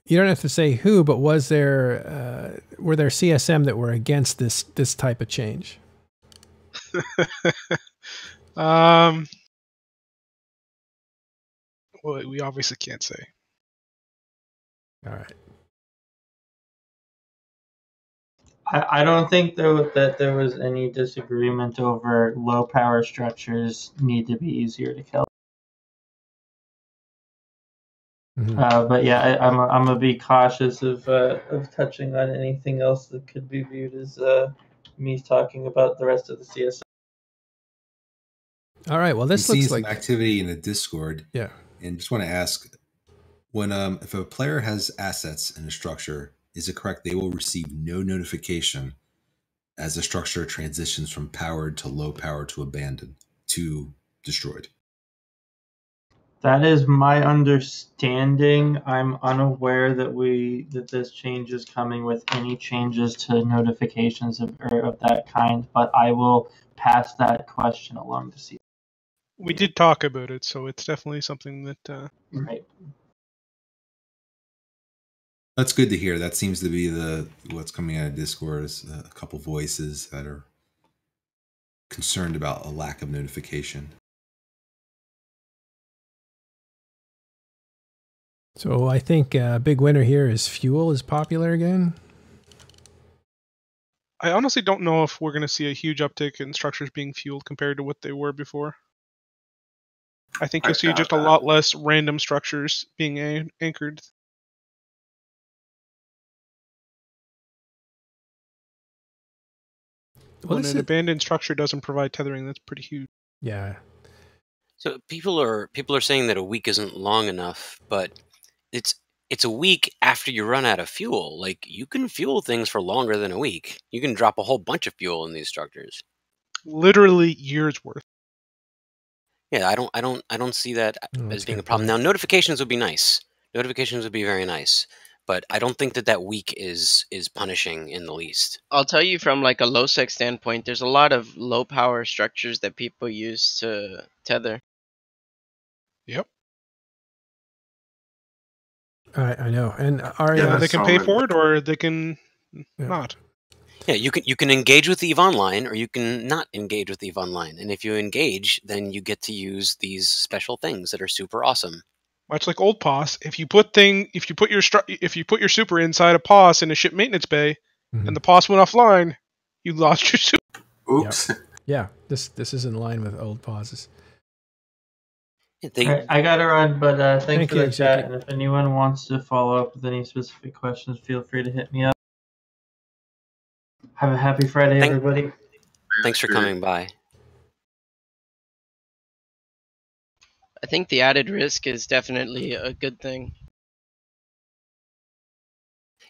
You don't have to say who, but was there were there CSM that were against this type of change? Well, we obviously can't say. All right. I don't think though that there was any disagreement over low power structures need to be easier to kill. Mm-hmm. But yeah, I'm gonna be cautious of touching on anything else that could be viewed as me talking about the rest of the CS. All right. Well, I'm this seeing looks some like activity in the Discord. Yeah. And just want to ask, when if a player has assets in a structure, is it correct they will receive no notification as the structure transitions from powered to low power to abandoned to destroyed? That is my understanding. I'm unaware that this change is coming with any changes to notifications of that kind, but I will pass that question along to see. We did talk about it, so it's definitely something that. Right. That's good to hear. That seems to be what's coming out of Discord is a couple voices that are concerned about a lack of notification. So I think a big winner here is fuel is popular again. I honestly don't know if we're going to see a huge uptick in structures being fueled compared to what they were before. I think you'll see just a lot less random structures being anchored. When an abandoned structure doesn't provide tethering, that's pretty huge. Yeah. So people are saying that a week isn't long enough, but it's a week after you run out of fuel. Like, you can fuel things for longer than a week. You can drop a whole bunch of fuel in these structures. Literally years worth. Yeah, I don't see that as being a problem. Now, notifications would be nice. Notifications would be very nice, but I don't think that week is punishing in the least. I'll tell you from like a low sec standpoint, there's a lot of low power structures that people use to tether. Yep. I know, and they can pay for it, or they can not. Yeah, you can engage with EVE Online, or you can not engage with EVE Online. And if you engage, then you get to use these special things that are super awesome. Much like old POS, if you put your super inside a POS in a ship maintenance bay, and the POS went offline, you lost your super. Oops. Yep. Yeah, this is in line with old pauses. Right, I gotta run, but thanks for you, the chat. And if anyone wants to follow up with any specific questions, feel free to hit me up. Have a happy Friday, everybody. Thanks for coming by. I think the added risk is definitely a good thing.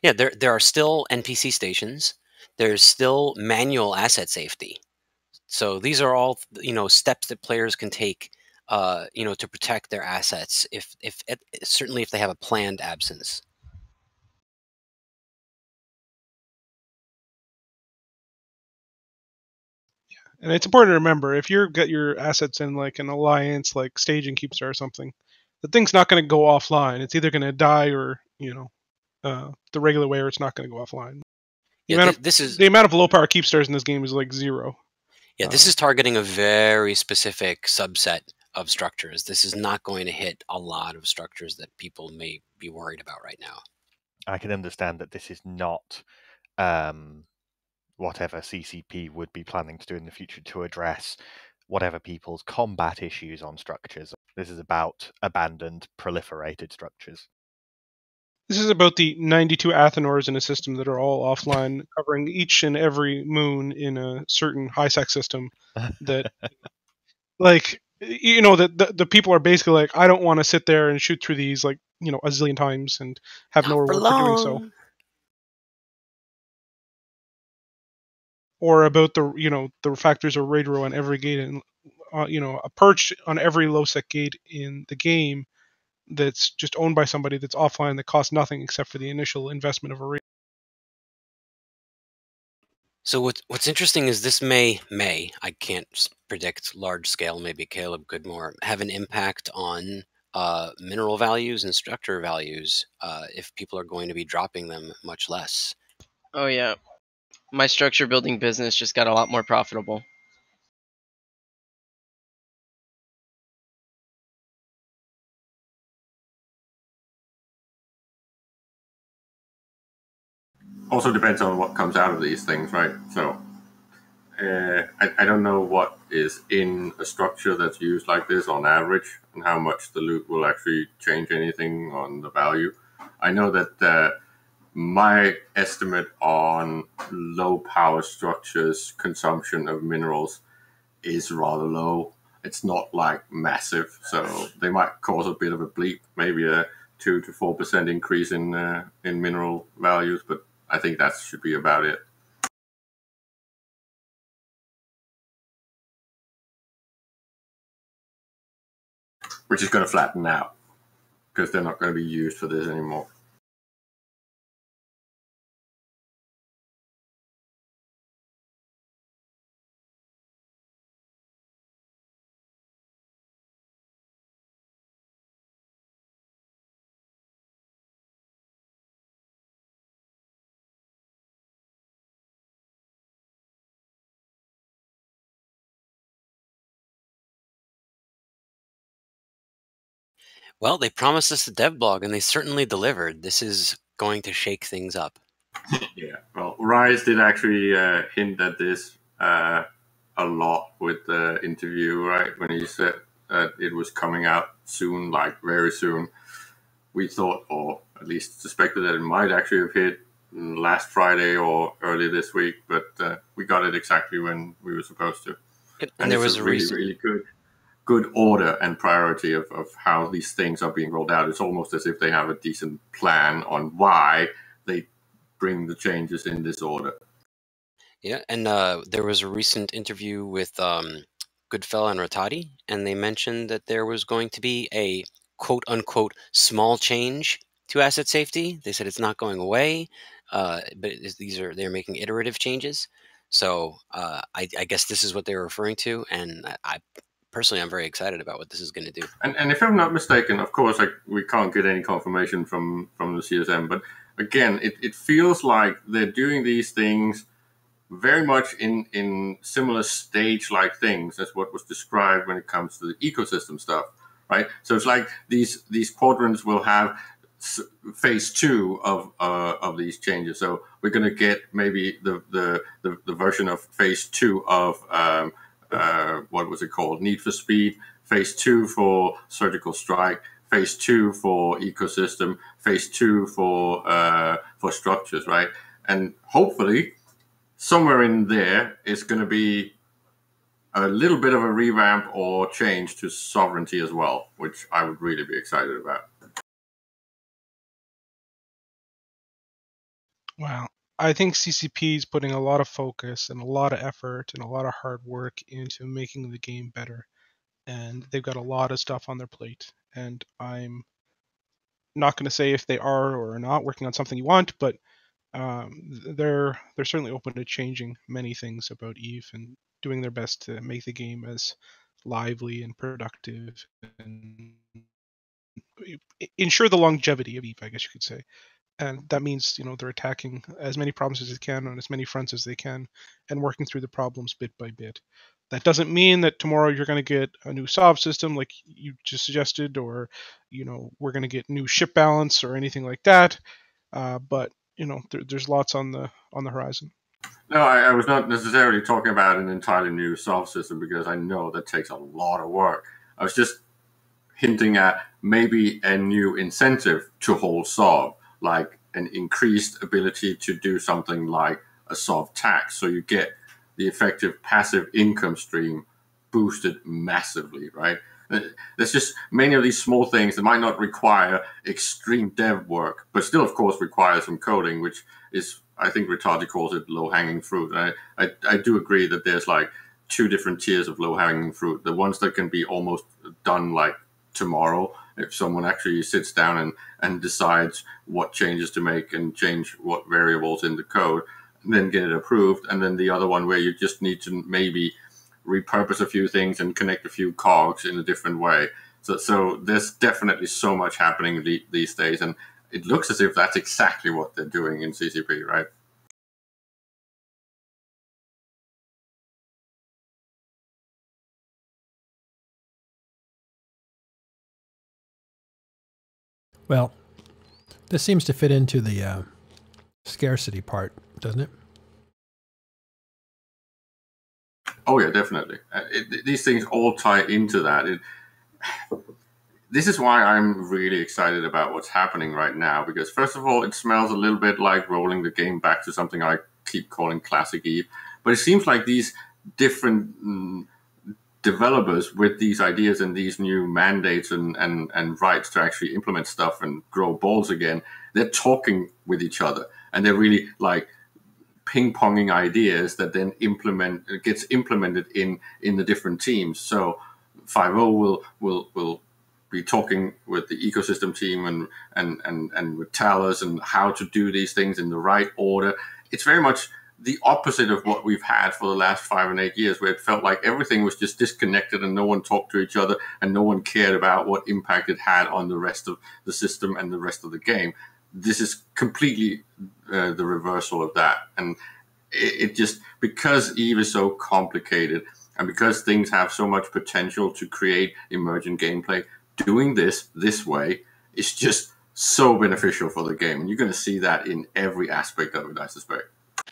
Yeah, there are still NPC stations. There's still manual asset safety. So these are all steps that players can take to protect their assets if certainly if they have a planned absence. And it's important to remember, if you've got your assets in like an alliance, like Staging Keepstar or something, the thing's not going to go offline. It's either going to die or the regular way, or it's not going to go offline. The amount of low power Keepstars in this game is like 0. Yeah, this is targeting a very specific subset of structures. This is not going to hit a lot of structures that people may be worried about right now. I can understand that this is not whatever CCP would be planning to do in the future to address whatever people's combat issues on structures. This is about abandoned, proliferated structures. This is about the 92 Athenors in a system that are all offline, covering each and every moon in a certain high-sec system. That, like, you know, that the people are basically like, I don't want to sit there and shoot through these, like, you know, a zillion times and have no Not for reward for doing so. long. Or about the, you know, the factors of raid row on every gate, and you know, a perch on every low-sec gate in the game that's just owned by somebody that's offline that costs nothing except for the initial investment of a raid. So what's interesting is this may I can't predict large scale. Maybe Caleb could more have an impact on mineral values and structure values if people are going to be dropping them much less. Oh yeah, my structure building business just got a lot more profitable. Also depends on what comes out of these things, right? So I don't know what is in a structure that's used like this on average and how much the loot will actually change anything on the value. I know that my estimate on low power structures consumption of minerals is rather low. It's not like massive, so they might cause a bit of a bleep, maybe a 2 to 4% increase in mineral values, but I think that should be about it. Which is going to flatten out because they're not going to be used for this anymore. Well, they promised us the dev blog, and they certainly delivered. This is going to shake things up. Yeah, well, Rise did actually hint at this a lot with the interview, right? When he said that it was coming out soon, like very soon. We thought, or at least suspected, that it might actually have hit last Friday or early this week, but we got it exactly when we were supposed to. And there was it's a really, reason. really good order and priority of how these things are being rolled out. It's almost as if they have a decent plan on why they bring the changes in this order. Yeah, and there was a recent interview with Goodfella and Rattati, and they mentioned that there was going to be a quote unquote small change to asset safety. They said it's not going away, but they're making iterative changes. So I guess this is what they're referring to, and I personally I'm very excited about what this is going to do. And if I'm not mistaken, of course, we can't get any confirmation from the CSM, but again, it feels like they're doing these things very much in similar stage-like things as what was described when it comes to the ecosystem stuff, right? So it's like these quadrants will have phase 2 of these changes. So we're going to get maybe the version of phase 2 of what was it called? Need for Speed. Phase 2 for Surgical Strike. Phase 2 for ecosystem. Phase 2 for structures, right? And hopefully, somewhere in there is going to be a little bit of a revamp or change to sovereignty as well, which I would really be excited about. Wow. I think CCP is putting a lot of focus and a lot of effort and a lot of hard work into making the game better. And they've got a lot of stuff on their plate. And I'm not going to say if they are or are not working on something you want, but they're certainly open to changing many things about Eve and doing their best to make the game as lively and productive and ensure the longevity of Eve, I guess you could say. And that means, you know, they're attacking as many problems as they can on as many fronts as they can and working through the problems bit by bit. That doesn't mean that tomorrow you're going to get a new SOV system like you just suggested, or, you know, we're going to get new ship balance or anything like that. But, you know, there's lots on the horizon. No, I was not necessarily talking about an entirely new SOV system because I know that takes a lot of work. I was just hinting at maybe a new incentive to hold SOV like an increased ability to do something like a soft tax. So you get the effective passive income stream boosted massively, right? There's just many of these small things that might not require extreme dev work, but still, of course, require some coding, which is, I think Ritardi calls it low-hanging fruit. I do agree that there's like two different tiers of low-hanging fruit. The ones that can be almost done like tomorrow, if someone actually sits down and decides what changes to make and change what variables in the code, and then get it approved. And then the other one where you just need to maybe repurpose a few things and connect a few cogs in a different way. So there's definitely so much happening these days, and it looks as if that's exactly what they're doing in CCP, right? Well, this seems to fit into the scarcity part, doesn't it? Oh yeah, definitely. These things all tie into that. This is why I'm really excited about what's happening right now, because first of all, it smells a little bit like rolling the game back to something I keep calling Classic Eve. But it seems like these different developers with these ideas and these new mandates and rights to actually implement stuff and grow balls again, they're talking with each other. And they're really like ping-ponging ideas that then gets implemented in the different teams. So 5.0 will be talking with the ecosystem team and with Talos and how to do these things in the right order. It's very much the opposite of what we've had for the last 5 and 8 years, where it felt like everything was just disconnected and no one talked to each other and no one cared about what impact it had on the rest of the system and the rest of the game. This is completely the reversal of that. And it just, because Eve is so complicated and because things have so much potential to create emergent gameplay, doing this way is just so beneficial for the game. And you're going to see that in every aspect of it, I suspect.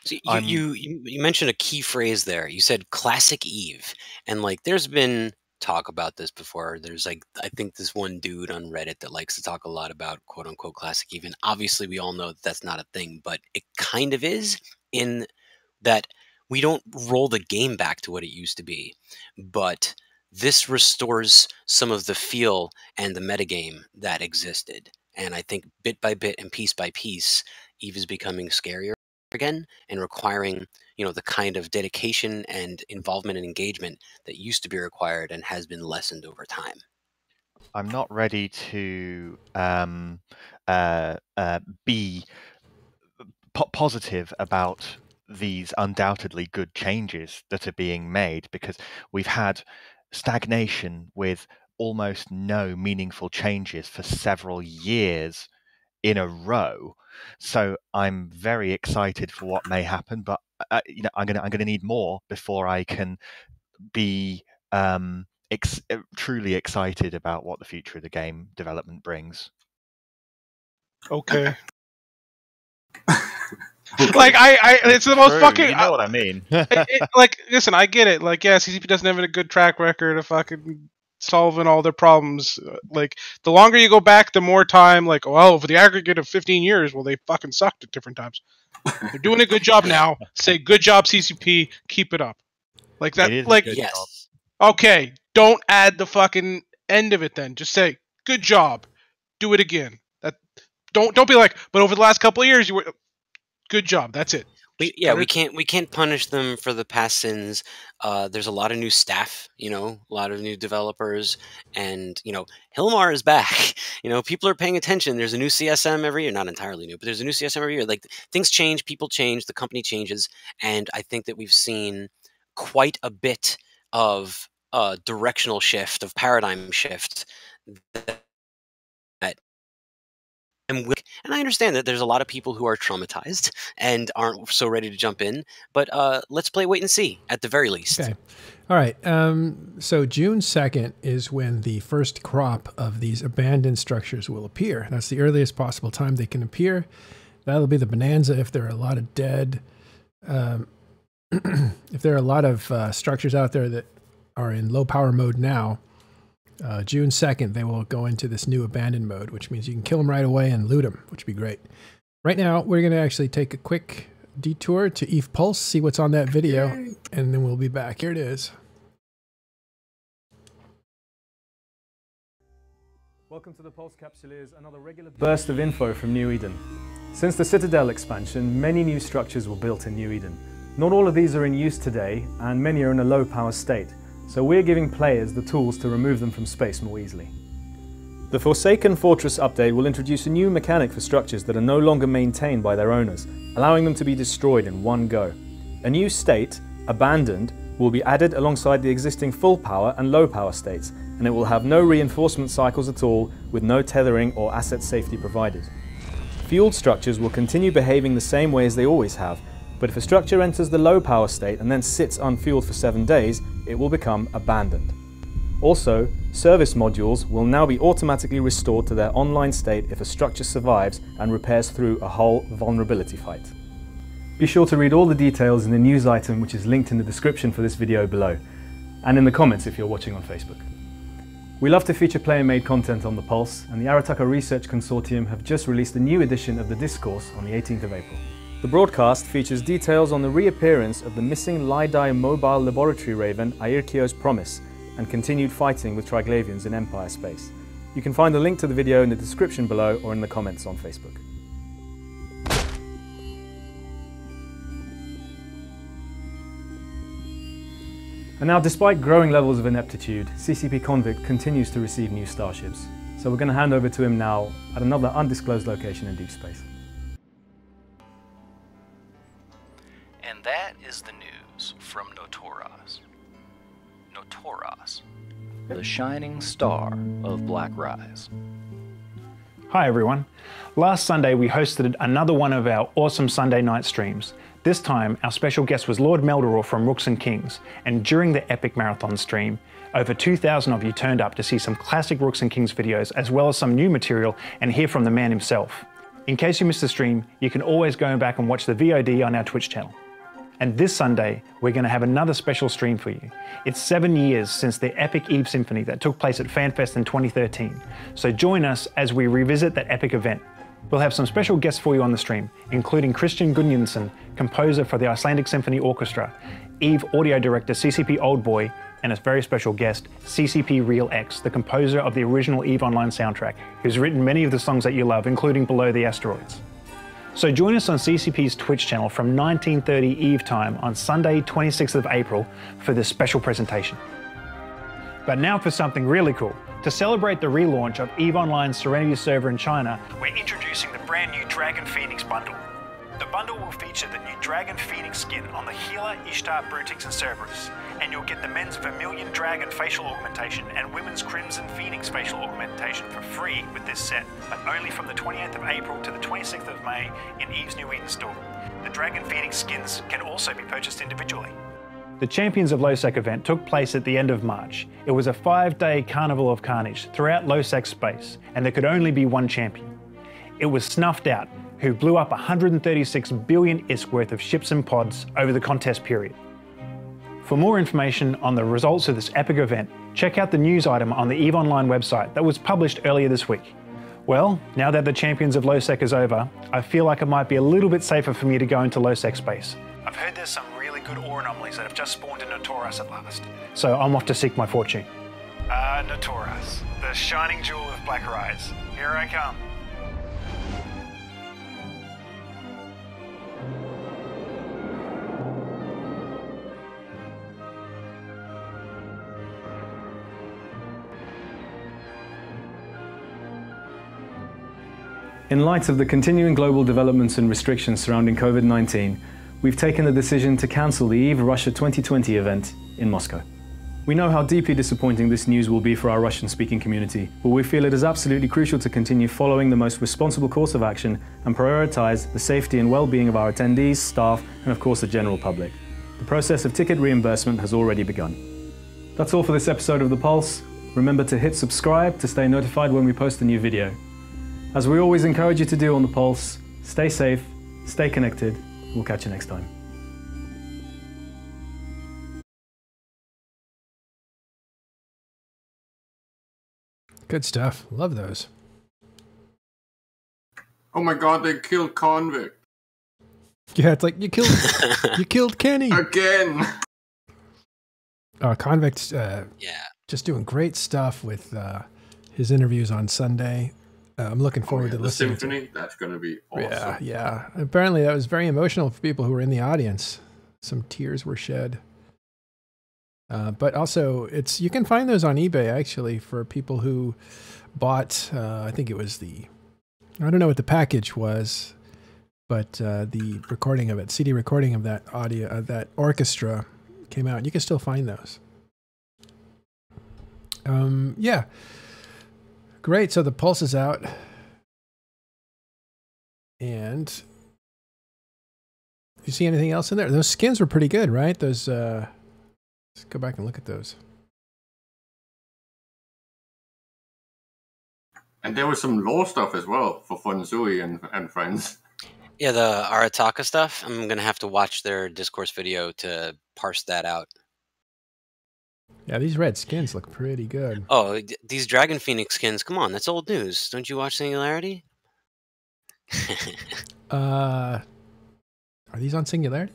So you mentioned a key phrase there. You said Classic Eve. And like there's been talk about this before. There's like, I think this one dude on Reddit that likes to talk a lot about quote unquote Classic Eve. And obviously we all know that that's not a thing, but it kind of is, in that we don't roll the game back to what it used to be, but this restores some of the feel and the metagame that existed. And I think bit by bit and piece by piece, Eve is becoming scarier again and requiring, the kind of dedication and involvement and engagement that used to be required and has been lessened over time. I'm not ready to be positive about these undoubtedly good changes that are being made, because we've had stagnation with almost no meaningful changes for several years in a row. So I'm very excited for what may happen, but I'm gonna need more before I can be truly excited about what the future of the game development brings. Okay. Like it's the most True, fucking. You know what I mean? Like, listen, I get it. Like, yeah, CCP doesn't have a good track record of fucking solving all their problems. Like, the longer you go back, the more time. Like, well, for the aggregate of 15 years, well, they fucking sucked at different times. They're doing a good job now. Say, good job, CCP. Keep it up. Like that. It is a Like, good Yes. job. okay, don't add the fucking end of it. Then just say, good job. Do it again. That. Don't be like, but over the last couple of years, you were. Good job. That's it. We can't punish them for the past sins. There's a lot of new staff, a lot of new developers, and Hilmar is back. People are paying attention. There's a new CSM every year, not entirely new, but there's a new CSM every year. Like, things change, people change, the company changes, and I think that we've seen quite a bit of directional shift, of paradigm shift that. And I understand that there's a lot of people who are traumatized and aren't so ready to jump in, but let's play wait and see at the very least. Okay. All right. So June 2nd is when the first crop of these abandoned structures will appear. That's the earliest possible time they can appear. That'll be the bonanza if there are a lot of dead, if there are a lot of structures out there that are in low power mode now, June 2nd, they will go into this new abandoned mode, which means you can kill them right away and loot them, which would be great. Right now, we're going to actually take a quick detour to Eve Pulse, see what's on that video, and then we'll be back. Here it is. Welcome to the Pulse Capsuleers, another regular burst of info from New Eden. Since the Citadel expansion, many new structures were built in New Eden. Not all of these are in use today, and many are in a low power state, so we're giving players the tools to remove them from space more easily. The Forsaken Fortress update will introduce a new mechanic for structures that are no longer maintained by their owners, allowing them to be destroyed in one go. A new state, Abandoned, will be added alongside the existing full power and low power states, and it will have no reinforcement cycles at all, with no tethering or asset safety provided. Fueled structures will continue behaving the same way as they always have, but if a structure enters the low power state and then sits unfueled for 7 days, it will become abandoned. Also, service modules will now be automatically restored to their online state if a structure survives and repairs through a hull vulnerability fight. Be sure to read all the details in the news item, which is linked in the description for this video below, and in the comments if you're watching on Facebook. We love to feature player-made content on the Pulse, and the Arataka Research Consortium have just released a new edition of the Discourse on the 18th of April. The broadcast features details on the reappearance of the missing Lidai mobile laboratory raven Airkio's Promise, and continued fighting with Triglavians in Empire space. You can find a link to the video in the description below or in the comments on Facebook. And now, despite growing levels of ineptitude, CCP Convict continues to receive new starships. So we're going to hand over to him now at another undisclosed location in deep space. And that is the news from Notoras. Notoras, the shining star of Black Rise. Hi everyone. Last Sunday we hosted another one of our awesome Sunday night streams. This time our special guest was Lord Meldoror from Rooks and Kings, and during the epic marathon stream, over 2,000 of you turned up to see some classic Rooks and Kings videos as well as some new material and hear from the man himself. In case you missed the stream, you can always go back and watch the VOD on our Twitch channel. And this Sunday, we're going to have another special stream for you. It's 7 years since the epic Eve Symphony that took place at FanFest in 2013. So join us as we revisit that epic event. We'll have some special guests for you on the stream, including Christian Gunjansson, composer for the Icelandic Symphony Orchestra, Eve audio director CCP Oldboy, and a very special guest, CCP Real X, the composer of the original Eve Online soundtrack, who's written many of the songs that you love, including Below the Asteroids. So join us on CCP's Twitch channel from 1930 Eve time on Sunday 26th of April for this special presentation. But now for something really cool. To celebrate the relaunch of EVE Online's Serenity server in China, we're introducing the brand new Dragon Phoenix bundle. The bundle will feature the new Dragon Phoenix skin on the Healer, Ishtar, Brutix and Cerberus, and you'll get the men's Vermilion Dragon facial augmentation and women's Crimson Phoenix facial augmentation for free with this set, but only from the 28th of April to the 26th of May in EVE's New Eden store. The Dragon Phoenix skins can also be purchased individually. The Champions of Lowsec event took place at the end of March. It was a 5-day carnival of carnage throughout Lowsec space, and there could only be one champion. It was Snuffed Out, who blew up 136 billion ISK worth of ships and pods over the contest period. For more information on the results of this epic event, check out the news item on the EVE Online website that was published earlier this week. Well, now that the Champions of Lowsec is over, I feel like it might be a little bit safer for me to go into Lowsec space. I've heard there's some really good ore anomalies that have just spawned in Notoras at last, so I'm off to seek my fortune. Notoras, the shining jewel of Black Rise. Here I come. In light of the continuing global developments and restrictions surrounding COVID-19, we've taken the decision to cancel the EVE Russia 2020 event in Moscow. We know how deeply disappointing this news will be for our Russian-speaking community, but we feel it is absolutely crucial to continue following the most responsible course of action and prioritize the safety and well-being of our attendees, staff, and of course the general public. The process of ticket reimbursement has already begun. That's all for this episode of The Pulse. Remember to hit subscribe to stay notified when we post a new video. As we always encourage you to do on The Pulse, stay safe, stay connected, and we'll catch you next time. Good stuff. Love those. Oh my god, they killed Convict. Yeah, it's like you killed Kenny again. Convict's just doing great stuff with his interviews on Sunday. I'm looking forward to the listening. symphony, that's going to be awesome. Yeah. Apparently, that was very emotional for people who were in the audience. Some tears were shed. But also, you can find those on eBay actually for people who bought. I think it was I don't know what the package was, but the recording of it, CD recording of that audio, that orchestra, came out. You can still find those. Yeah. Great. So the Pulse is out. And you see anything else in there? Those skins were pretty good, right? Those, let's go back and look at those. And there was some lore stuff as well for Fonsui and friends. Yeah, the Arataka stuff. I'm going to have to watch their discourse video to parse that out. Yeah, these red skins look pretty good. Oh, these Dragon Phoenix skins. Come on, that's old news. Don't you watch Singularity? Are these on Singularity?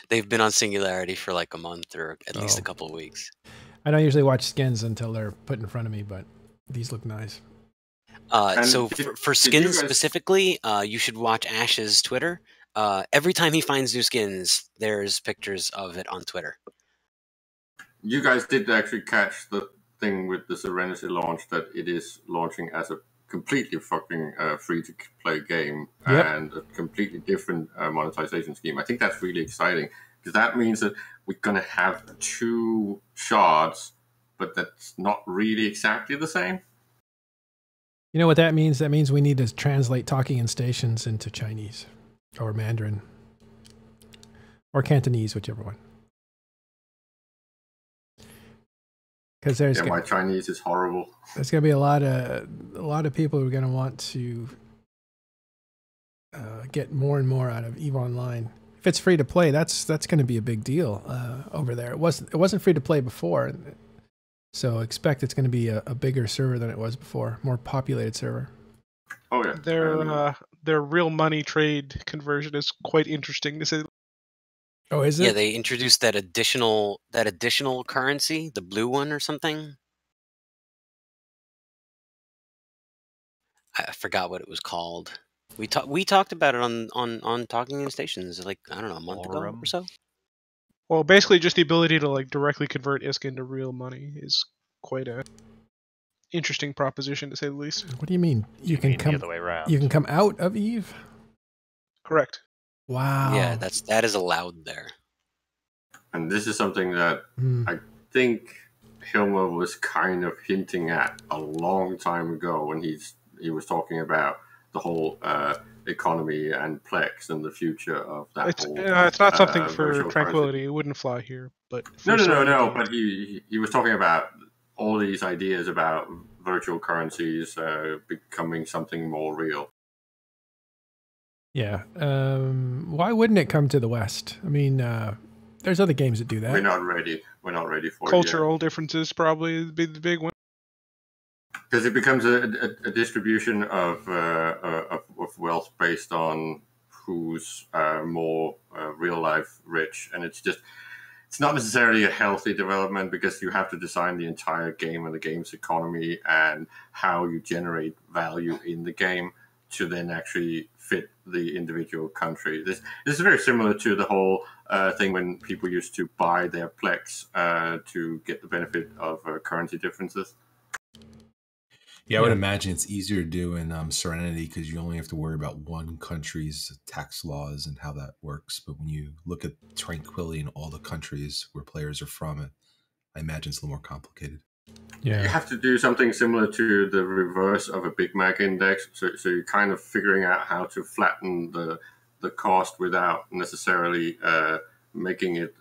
They've been on Singularity for like a month or at least a couple of weeks. I don't usually watch skins until they're put in front of me, but these look nice. So for skins specifically, you should watch Ash's Twitter. Every time he finds new skins, there's pictures of it on Twitter. You guys did actually catch the thing with the Serenity launch, that it is launching as a completely fucking free-to-play game and a completely different monetization scheme. I think that's really exciting, because that means that we're going to have 2 shards, but that's not really exactly the same. You know what that means? That means we need to translate Talking in Stations into Chinese or Mandarin or Cantonese, whichever one. Because my Chinese is horrible. There's going to be a lot of people who are going to want to get more and more out of EVE Online. If it's free to play, that's going to be a big deal over there. It wasn't free to play before, so expect it's going to be a bigger server than it was before, more populated server. Oh yeah, their real money trade conversion is quite interesting to say. Oh, is it? Yeah, they introduced that additional currency, the blue one or something. I forgot what it was called. We talked about it on Talking in Stations like, I don't know, a month ago or so. Well, basically just the ability to like directly convert ISK into real money is quite a interesting proposition to say the least. What do you mean? You can come the other way around. You can come out of EVE? Correct. Wow. Yeah, that is allowed there. And this is something that I think Hilmer was kind of hinting at a long time ago when he was talking about the whole economy and Plex and the future of that. It's not something for Tranquility. It wouldn't fly here. But no. But he was talking about all these ideas about virtual currencies becoming something more real. Yeah. Why wouldn't it come to the West? I mean, there's other games that do that. We're not ready. We're not ready for cultural differences probably be the big one. Because it becomes a distribution of wealth based on who's more real life rich, and it's not necessarily a healthy development, because you have to design the entire game and the game's economy and how you generate value in the game to then actually fit the individual country. This is very similar to the whole thing when people used to buy their Plex to get the benefit of currency differences. Yeah, I would imagine it's easier to do in Serenity, because you only have to worry about one country's tax laws and how that works. But when you look at Tranquility and all the countries where players are from, I imagine it's a little more complicated. Yeah, you have to do something similar to the reverse of a Big Mac index. So you're kind of figuring out how to flatten the cost without necessarily making it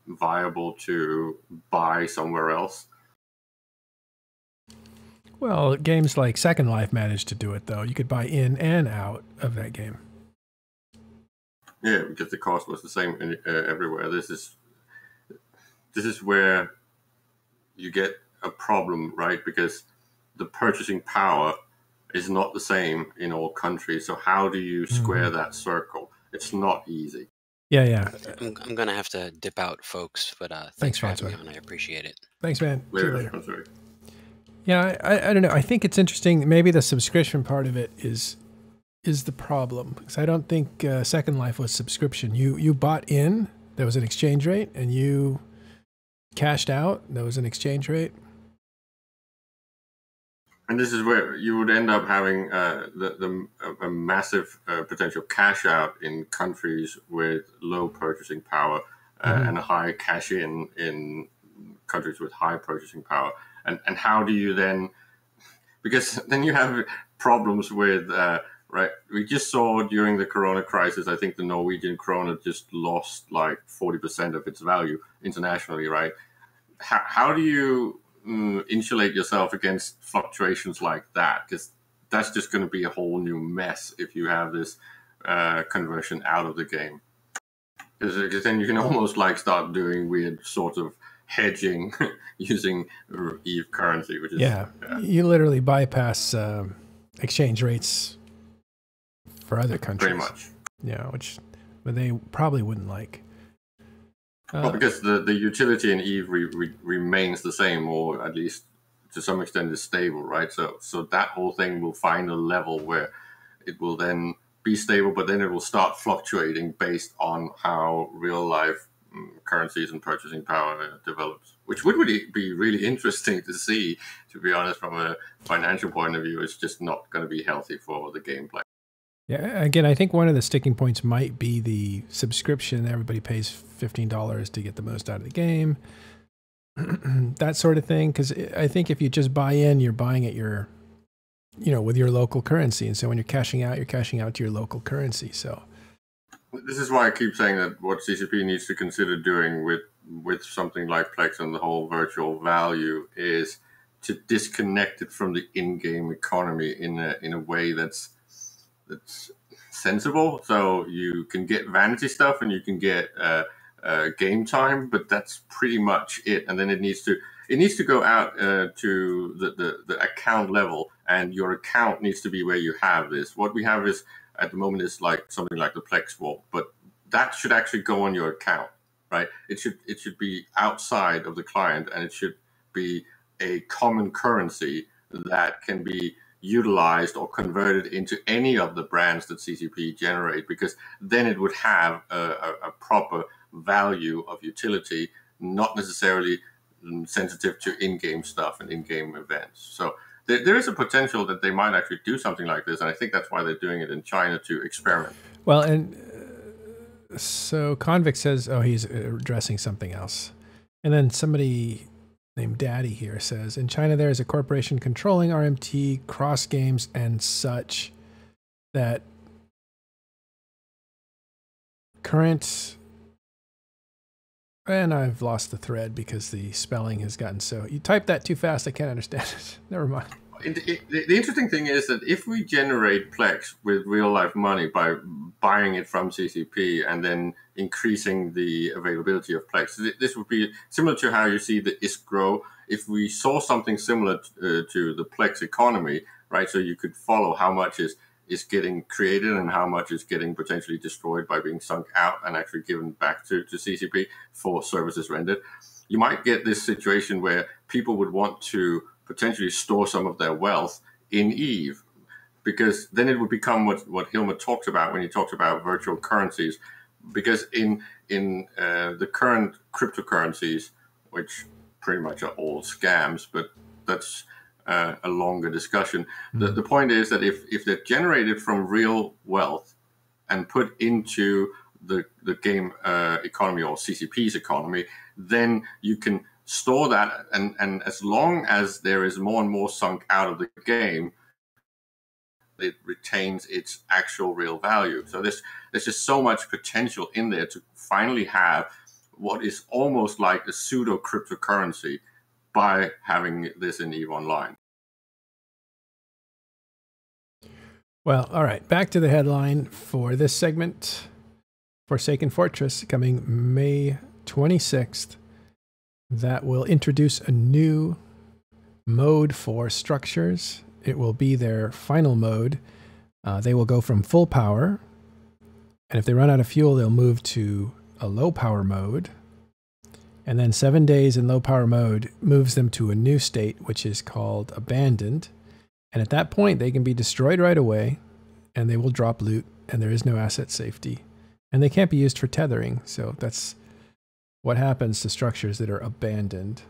viable to buy somewhere else. Well, games like Second Life managed to do it, though. You could buy in and out of that game. Yeah, because the cost was the same everywhere. This is where you get a problem, right? Because the purchasing power is not the same in all countries. So how do you square that circle? It's not easy. Yeah. I'm going to have to dip out, folks, but thanks for having me on. I appreciate it. Thanks, man. See you later. Later. Yeah, I don't know. I think it's interesting. Maybe the subscription part of it is the problem, because I don't think Second Life was subscription. You bought in, there was an exchange rate, and you cashed out, there was an exchange rate. And this is where you would end up having a massive potential cash out in countries with low purchasing power and a high cash in countries with high purchasing power. And how do you then, because then you have problems with, right, we just saw during the Corona crisis, I think the Norwegian krona just lost like 40% of its value internationally, right? How do you insulate yourself against fluctuations like that? Because that's just going to be a whole new mess if you have this conversion out of the game. Because then you can almost like start doing weird sort of hedging using EVE currency, which is you literally bypass exchange rates for other countries. Pretty much. Yeah, but they probably wouldn't like. Well, because the utility in EVE remains the same, or at least to some extent is stable, right? So that whole thing will find a level where it will then be stable, but then it will start fluctuating based on how real life currencies and purchasing power develops, which would really be really interesting to see, to be honest. From a financial point of view, it's just not going to be healthy for the gameplay. Yeah, again, I think one of the sticking points might be the subscription. Everybody pays $15 to get the most out of the game, that sort of thing. Because I think if you just buy in, you're buying at your, with your local currency, and so when you're cashing out to your local currency. So this is why I keep saying that what CCP needs to consider doing with something like Plex and the whole virtual value is to disconnect it from the in-game economy in a way that's sensible. So you can get vanity stuff and you can get game time, but that's pretty much it. And then it needs to go out to the account level, and your account needs to be where you have this. What we have is at the moment is like something like the Plex Vault, but that should actually go on your account, right? It should be outside of the client, and it should be a common currency that can be utilized or converted into any of the brands that CCP generate, because then it would have a proper value of utility, not necessarily sensitive to in-game stuff and in-game events. So there is a potential that they might actually do something like this, and I think that's why they're doing it in China, to experiment. Well, and so Convict says, he's addressing something else. And then somebody named Daddy here says, in China there is a corporation controlling RMT, cross games, and such, that current... And I've lost the thread because the spelling has gotten so... You typed that too fast, I can't understand it. Never mind. The interesting thing is that if we generate Plex with real-life money by buying it from CCP and then increasing the availability of Plex, this would be similar to how you see the ISK grow. If we saw something similar to the Plex economy, right, so you could follow how much is getting created and how much is getting potentially destroyed by being sunk out and actually given back to CCP for services rendered, you might get this situation where people would want to potentially store some of their wealth in EVE, because then it would become what Hilmer talked about when he talked about virtual currencies. Because in the current cryptocurrencies, which pretty much are all scams, but that's a longer discussion. The point is that if they're generated from real wealth and put into the game economy or CCP's economy, then you can store that, and as long as there is more and more sunk out of the game, it retains its actual real value. So there's just so much potential in there to finally have what is almost like a pseudo cryptocurrency by having this in EVE Online. Well, all right, back to the headline for this segment. Forsaken Fortress coming May 26th. That will introduce a new mode for structures. It will be their final mode. They will go from full power, and if they run out of fuel, they'll move to a low power mode. And then 7 days in low power mode moves them to a new state, which is called abandoned. And at that point, they can be destroyed right away, and they will drop loot, and there is no asset safety. And they can't be used for tethering, so that's what happens to structures that are abandoned.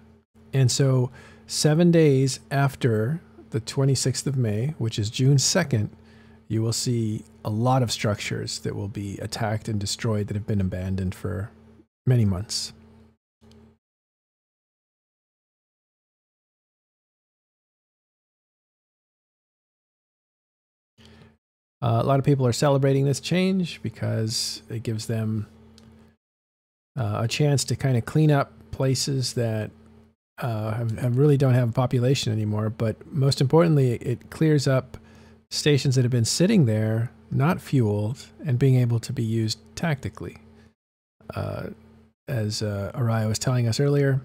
And so 7 days after the 26th of May, which is June 2nd, you will see a lot of structures that will be attacked and destroyed that have been abandoned for many months. A lot of people are celebrating this change because it gives them a chance to kind of clean up places that really don't have a population anymore. But most importantly, it clears up stations that have been sitting there, not fueled, and being able to be used tactically. As Araya was telling us earlier,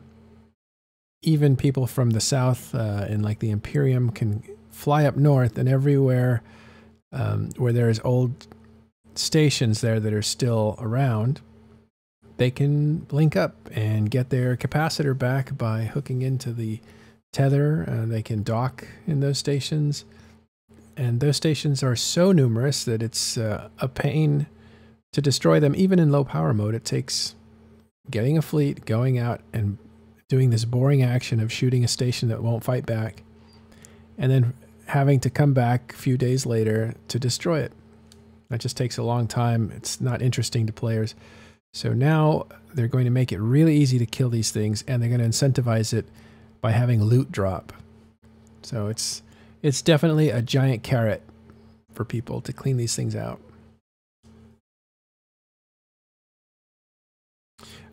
even people from the south in like the Imperium can fly up north, and everywhere where there's old stations there that are still around, they can link up and get their capacitor back by hooking into the tether. They can dock in those stations. And those stations are so numerous that it's a pain to destroy them. Even in low power mode, it takes getting a fleet, going out and doing this boring action of shooting a station that won't fight back, and then having to come back a few days later to destroy it. That just takes a long time. It's not interesting to players. So now they're going to make it really easy to kill these things, and they're going to incentivize it by having loot drop. So it's definitely a giant carrot for people to clean these things out.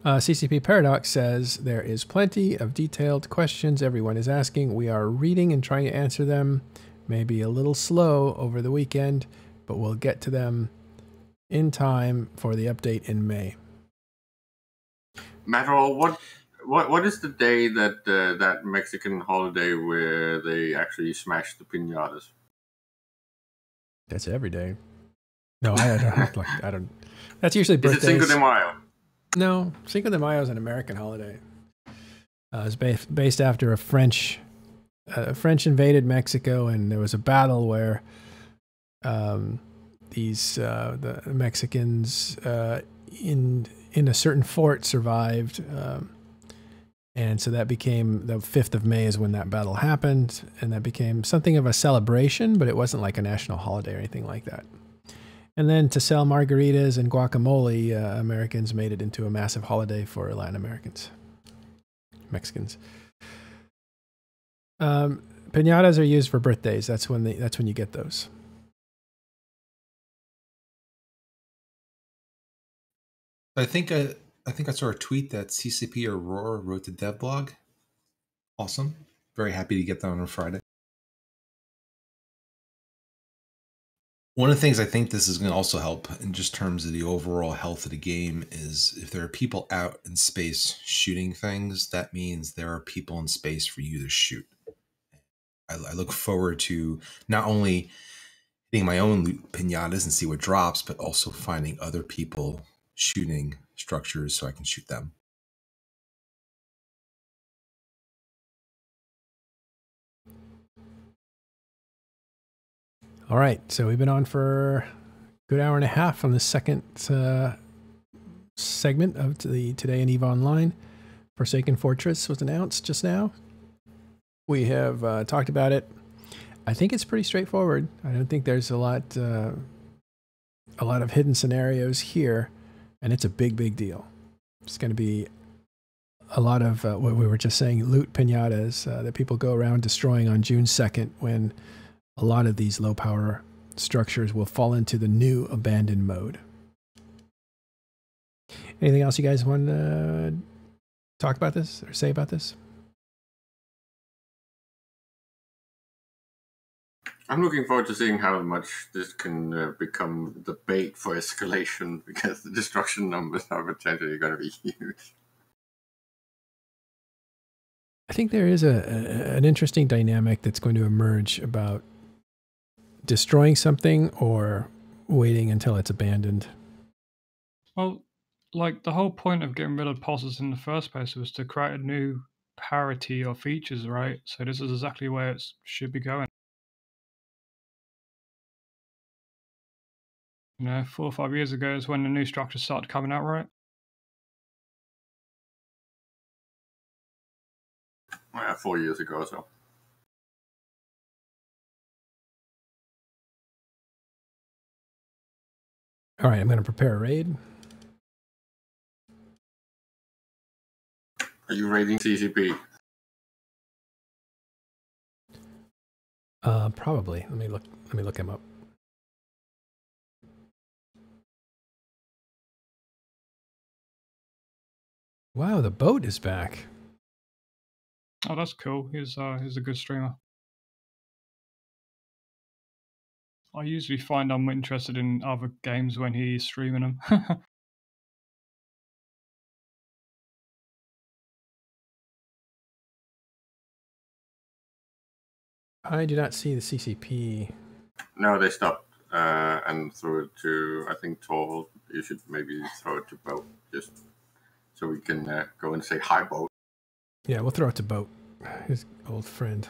CCP Paradox says there is plenty of detailed questions everyone is asking. We are reading and trying to answer them. Maybe a little slow over the weekend, but we'll get to them in time for the update in May. Matterall, what is the day that that Mexican holiday where they actually smash the piñatas? That's every day. No, I don't. That's usually birthdays. Is it Cinco de Mayo? No, Cinco de Mayo is an American holiday. It's based after a French invaded Mexico, and there was a battle where the Mexicans in a certain fort survived, and so that became the 5th of May is when that battle happened, and that became something of a celebration, but it wasn't like a national holiday or anything like that. And then to sell margaritas and guacamole, Americans made it into a massive holiday for Latin Americans, Mexicans. Piñatas are used for birthdays. That's when you get those. I think I saw a tweet that CCP Aurora wrote to devblog. Awesome. Very happy to get that on a Friday. One of the things I think this is going to also help in just terms of the overall health of the game is if there are people out in space shooting things, that means there are people in space for you to shoot. I look forward to not only hitting my own piñatas and see what drops, but also finding other people shooting structures so I can shoot them. All right, so we've been on for a good hour and a half on the second segment of the Today in EVE Online. Forsaken Fortress was announced just now. We have talked about it. I think it's pretty straightforward. I don't think there's a lot of hidden scenarios here, and it's a big deal. It's going to be a lot of what we were just saying, loot piñatas that people go around destroying on June 2nd, when a lot of these low power structures will fall into the new abandoned mode. Anything else you guys want to talk about this or say about this? I'm looking forward to seeing how much this can become the bait for escalation, because the destruction numbers are potentially going to be huge. I think there is an interesting dynamic that's going to emerge about destroying something or waiting until it's abandoned. Well, like the whole point of getting rid of pulses in the first place was to create a new parity of features, right? So this is exactly where it should be going. 4 or 5 years ago is when the new structures started coming out, right? Yeah, 4 years ago or so. All right, I'm going to prepare a raid. Are you raiding CCP? Probably. Let me look him up. Wow, the boat is back. Oh, that's cool. He's a good streamer. I usually find I'm interested in other games when he's streaming them. I do not see the CCP. No, they stopped and threw it to, I think, Torvald. You should maybe throw it to Boat, just so we can go and say hi, Boat. Yeah, we'll throw it to Boat, his old friend.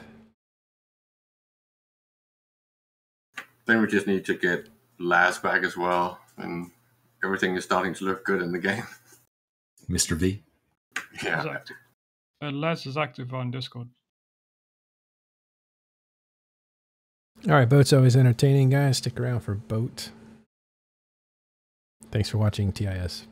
Then we just need to get Laz back as well, and everything is starting to look good in the game. Mr. V? Yeah. Les is active on Discord. All right, Boat's always entertaining, guys. Stick around for Boat. Thanks for watching TIS.